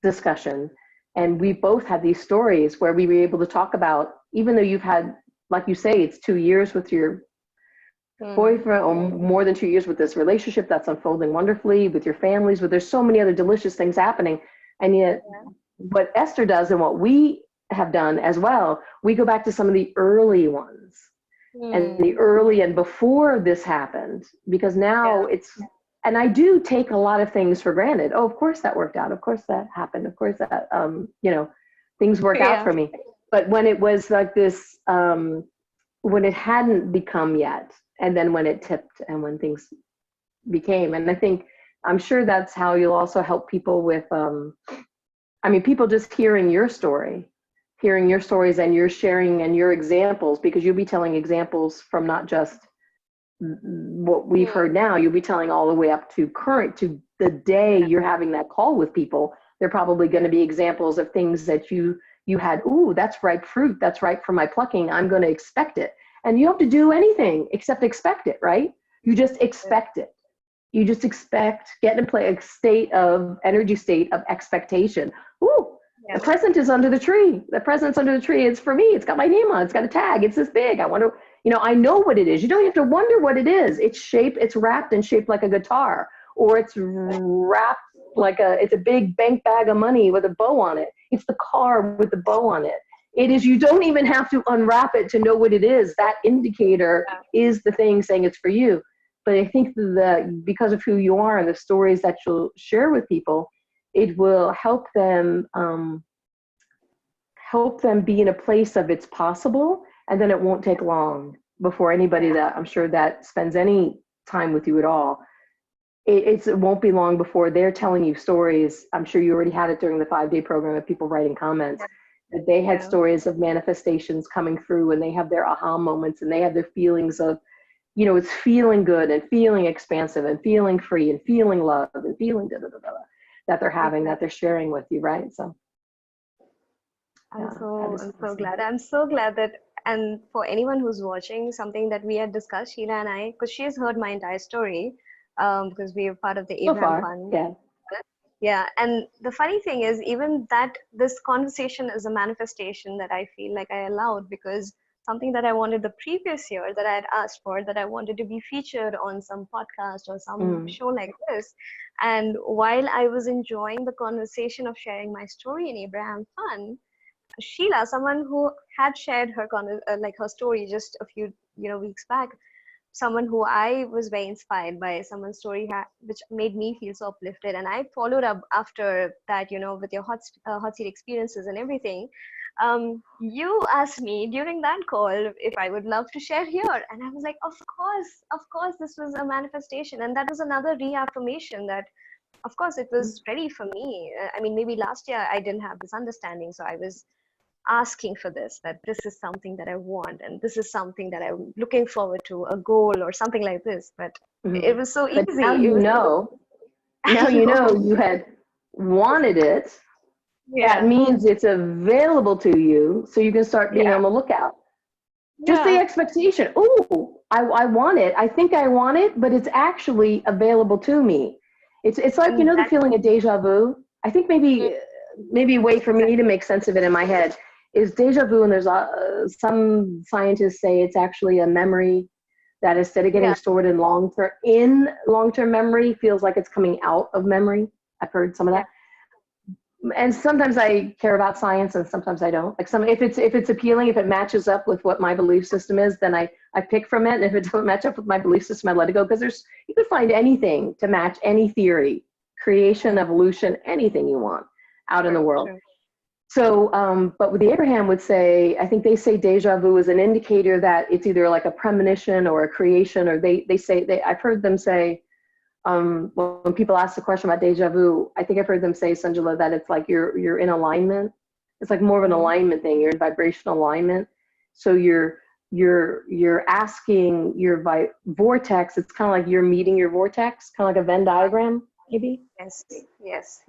discussion, and we both had these stories where we were able to talk about, even though you've had, like you say, it's 2 years with your mm, boyfriend, or more than 2 years with this relationship that's unfolding wonderfully with your families, but there's so many other delicious things happening. And yet yeah. what Esther does and what we have done as well, we go back to some of the early ones and the early and before this happened, because now it's, and I do take a lot of things for granted. Oh, of course that worked out. Of course that happened. Of course that, you know, things work out for me. But when it was like this, when it hadn't become yet, and then when it tipped and when things became, and I think, I'm sure that's how you'll also help people with, I mean, people just hearing your stories and your sharing and your examples, because you'll be telling examples from not just what we've heard now, you'll be telling all the way up to current, to the day you're having that call with people. They're probably going to be examples of things that you had, ooh, that's ripe fruit, that's ripe for my plucking, I'm going to expect it. And you don't have to do anything except expect it, right? You just expect it. You just expect, get in a state of, energy state of expectation. Ooh, the present is under the tree. The present's under the tree. It's for me. It's got my name on it. It's got a tag. It's this big. I want to, you know, I know what it is. You don't have to wonder what it is. It's shaped, it's wrapped and shaped like a guitar, or it's wrapped like it's a big bank bag of money with a bow on it. It's the car with the bow on it. It is, you don't even have to unwrap it to know what it is. That indicator is the thing saying it's for you. But I think that because of who you are and the stories that you'll share with people, it will help them be in a place of it's possible, and then it won't take long before anybody that I'm sure that spends any time with you at all, it won't be long before they're telling you stories. I'm sure you already had it during the 5-day program of people writing comments that they had stories of manifestations coming through, and they have their aha moments, and they have their feelings of, you know, it's feeling good and feeling expansive and feeling free and feeling love and feeling that they're having, that they're sharing with you, right? So I'm so glad. I'm so glad that, and for anyone who's watching, something that we had discussed, Sheila and I, because she has heard my entire story, because we are part of the Abraham Fund. Yeah, and the funny thing is, even that this conversation is a manifestation that I feel like I allowed, because something that I wanted the previous year that I had asked for, that I wanted to be featured on some podcast or some show like this. And while I was enjoying the conversation of sharing my story in Abraham Fund, Sheila, someone who had shared her like her story just a few weeks back, someone who I was very inspired by, someone's story which made me feel so uplifted, and I followed up after that, with your hot seat experiences and everything. You asked me during that call if I would love to share here, and I was like, of course, this was a manifestation, and that was another reaffirmation that, of course, it was ready for me. I mean, maybe last year I didn't have this understanding, so I was asking for this, that this is something that I want, and this is something that I'm looking forward to, a goal or something like this. But it was so easy. Now you know you had wanted it. That means it's available to you, so you can start being on the lookout. Just the expectation. Oh, I want it. I think I want it, but it's actually available to me. It's like, the feeling of deja vu. I think maybe a way for me to make sense of it in my head is deja vu, and there's some scientists say it's actually a memory that, instead of getting stored in long-term memory, feels like it's coming out of memory. I've heard some of that. And sometimes I care about science, and sometimes I don't. Like if it's appealing, if it matches up with what my belief system is, then I pick from it. And if it doesn't match up with my belief system, I let it go, because you can find anything to match any theory, creation, evolution, anything you want out in the world. Sure. So, but with the Abraham would say, I think they say deja vu is an indicator that it's either like a premonition or a creation, or I've heard them say, when people ask the question about deja vu, I think I've heard them say, Sanjula, that it's like you're in alignment. It's like more of an alignment thing. You're in vibrational alignment. So you're asking your vortex. It's kind of like you're meeting your vortex, kind of like a Venn diagram, maybe. Yes.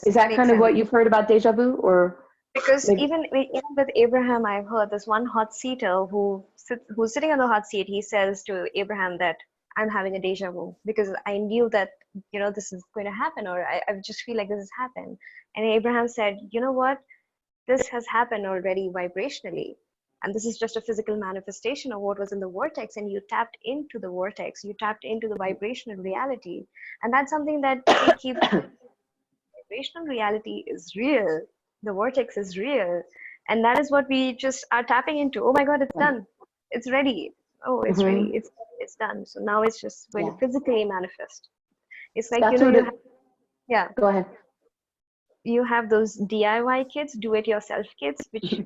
Is that kind of what you've heard about deja vu, or? Because even with Abraham, I've heard this one hot seater who's sitting on the hot seat. He says to Abraham that I'm having a deja vu, because I knew that, this is going to happen, or I just feel like this has happened. And Abraham said, you know what? This has happened already vibrationally. And this is just a physical manifestation of what was in the vortex. And you tapped into the vortex. You tapped into the vibrational reality. And that's something that we keep. Vibrational reality is real. The vortex is real. And that is what we just are tapping into. Oh my God, it's done. It's ready. Oh, it's ready. Mm-hmm. It's done. So now it's just going to Yeah. physically manifest. It's like, That's what you it, have, yeah, go ahead. you have those DIY kits, do it yourself kits, which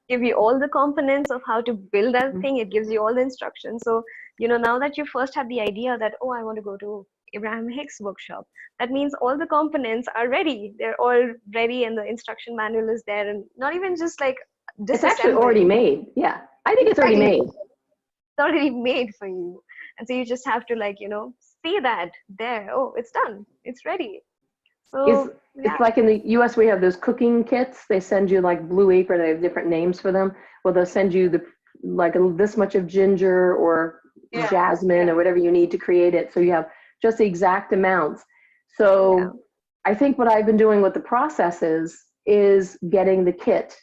give you all the components of how to build that Mhm. thing. It gives you all the instructions. So, now that you first have the idea that, oh, I want to go to Abraham Hicks workshop, that means all the components are ready. They're all ready and the instruction manual is there, and not even just like It's actually already disassembly. made. Yeah. I think it's already Exactly. made. It's already made for you. And so you just have to like, see that there. Oh, it's done. It's ready. It's So yeah, it's like in the US we have those cooking kits. They send you like Blue Apron. They have different names for them. Well, they'll send you the like this much of ginger or yeah, jasmine or whatever you need to create it. So you have just the exact amounts. yeah. So I think what I've been doing with the process is getting the kit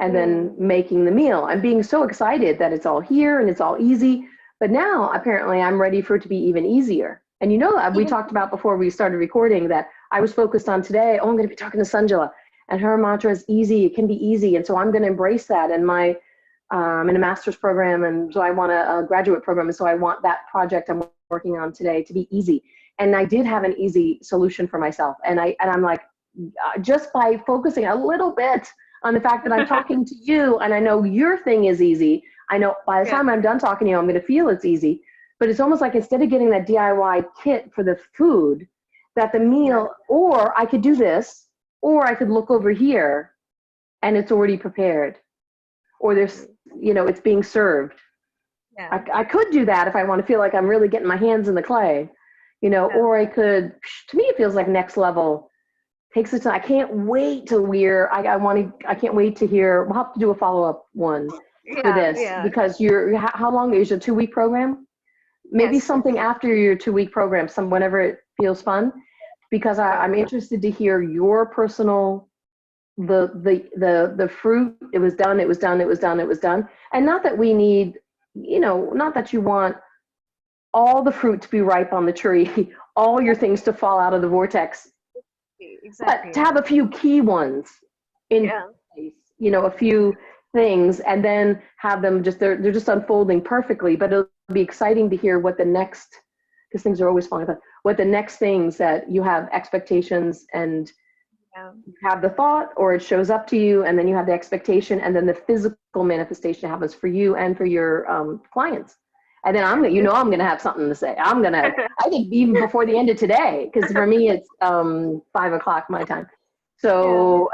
and then Mm. making the meal. I'm being so excited that it's all here and it's all easy. But now apparently I'm ready for it to be even easier. And we Even talked about before we started recording that I was focused on today, oh, I'm going to be talking to Sanjula. And her mantra is easy, it can be easy. And so I'm going to embrace that. And in a master's program, and so I want a graduate program. And so I want that project I'm working on today to be easy. And I did have an easy solution for myself. And I'm like, just by focusing a little bit on the fact that I'm talking to you and I know your thing is easy. I know by the yeah, time I'm done talking to you, I'm going to feel it's easy. But it's almost like instead of getting that DIY kit for the food, that the yeah, meal, or I could do this, or I could look over here and it's already prepared, or exactly. it's being served. Yeah, I could do that if I want to feel like I'm really getting my hands in the clay, yeah. or I could, to me, it feels like next level takes the time. I can't wait till I can't wait to hear, we'll have to do a follow-up one for Yeah, this yeah. because how long is your 2-week program? Maybe Yes. something after your 2-week program, whenever it feels fun, because Sure. I'm interested to hear your personal, the fruit, it was done, it was done, it was done, it was done. And not that we need, not that you want all the fruit to be ripe on the tree, all your things to fall out of the vortex, but to Exactly. have a few key ones in Yeah. place, a few things, and then have them they're just unfolding perfectly. But it'll be exciting to hear what the next, because things are always falling apart, what the next things that you have expectations and Yeah. you have the thought or it shows up to you and then you have the expectation and then the physical manifestation happens for you and for your clients. And then I'm gonna have something to say. I think even before the end of today, because for me it's 5 o'clock my time. Yeah. So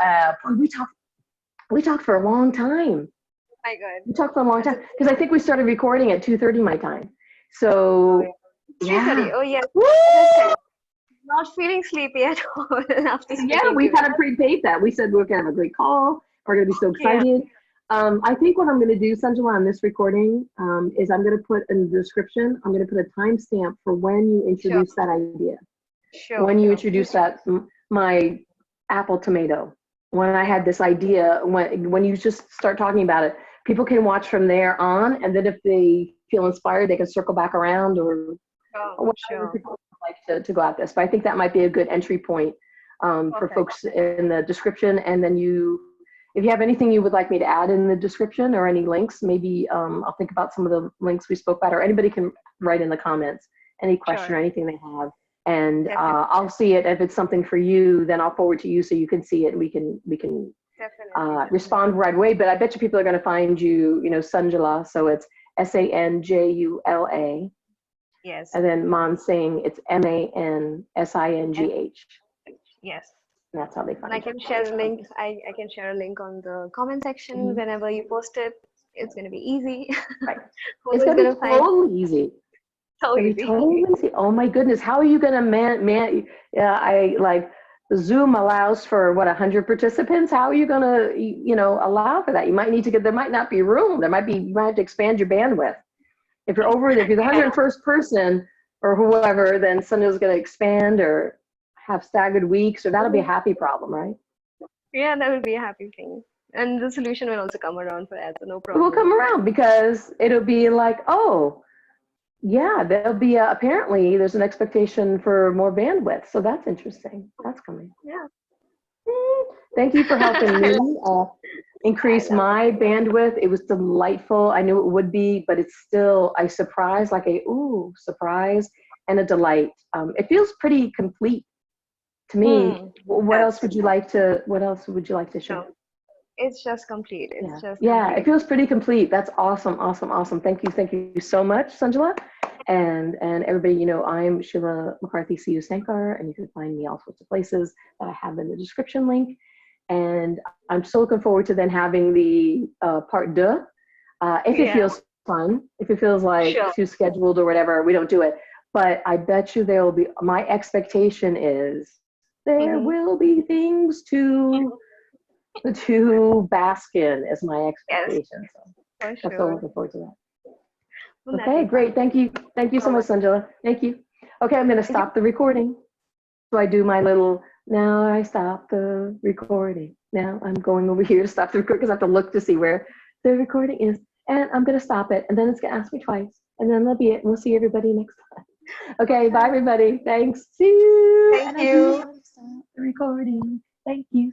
we talked for a long time. My God. We talked for a long This time is because I think we started recording at 2:30 my time. oh yeah. So 3:30. yeah. Oh yes. Woo! As I said, not feeling sleepy at all after Yeah, speaking to we you. kind of prepaid that. We said we're going to have a great call. We're going to be so Yeah. excited. I think what I'm going to do, Sanjula, on this recording is I'm going to put in the description, I'm going to put a timestamp for when you Sure. introduce that idea, Sure. when you introduce that, my apple tomato. When I Yeah. had this idea, when you just start talking about it, people can watch from there on. And then if they feel inspired, they can circle back around Sure. or whatever Sure. people like to go at this. But I think that might be a good entry point for Perfect. folks in the description. And then if you have anything you would like me to add in the description or any links, maybe I'll think about some of the links we spoke about, or anybody can write in the comments any question or Sure. anything they have. And Definitely. I'll see it. If it's something for you, then I'll forward to you so you can see it and we can Definitely. respond Definitely. right away. But I bet you people are going to find you, Sanjula. So it's Sanjula. Yes. And then Mansingh, it's Mansingh. Yes. That's how they And I find you. can share a link. I can share a link on the comment section Mhm. whenever you post it. It's gonna be easy. Right. It's Whoever's gonna be gonna find it totally easy. It's so gonna be easy. totally easy. Oh my goodness, how are you gonna I like Zoom allows for what 100 participants. How are you gonna allow for that? You might need to there might not be room. You might have to expand your bandwidth. If you're the Yeah. 101st person or whoever, then somebody's gonna expand or have staggered weeks, or that'll be a happy problem, right? Yeah, that will be a happy thing. And the solution will also come around for that, so no It will problem. come around because it'll be like, oh, yeah, there'll be apparently there's an expectation for more bandwidth. So that's interesting. That's coming. Yeah. Mm, thank you for helping me. I increase love my bandwidth. It was delightful. I knew it would be, but it's still a surprise, like a ooh surprise and a delight. It feels pretty complete to it. me. What Does. else would you like to? What else would you like to share? No, it's just complete. It's Yeah, just yeah, it complete. feels pretty complete. That's awesome, awesome, awesome. Thank you so much, Sanjula, and everybody. You know, I'm Sheila McCarthy, CU Sankar, and you can find me all sorts of places that I have in the description link. And I'm so looking forward to then having the part deux. If it Yeah, feels fun, if it feels like sure. too scheduled or whatever, we don't do it. But I bet you there will be. My expectation is there Hmm. will be things to bask in is my Yes, expectation. So for I'm so sure. looking forward to that. Okay, Unnati, thank great. Thank you. Thank you you so so much, much. Sanjula. Thank you. Okay, I'm going to You, stop the recording. So I do my little, now I stop the recording. Now I'm going over here to stop the recording because I have to look to see where the recording is. And I'm going to stop it. And then it's going to ask me twice. And then that'll be it. And we'll see everybody next time. Okay, bye okay. everybody. Thanks. See you. Thank And I do you. want to stop the recording. Thank you.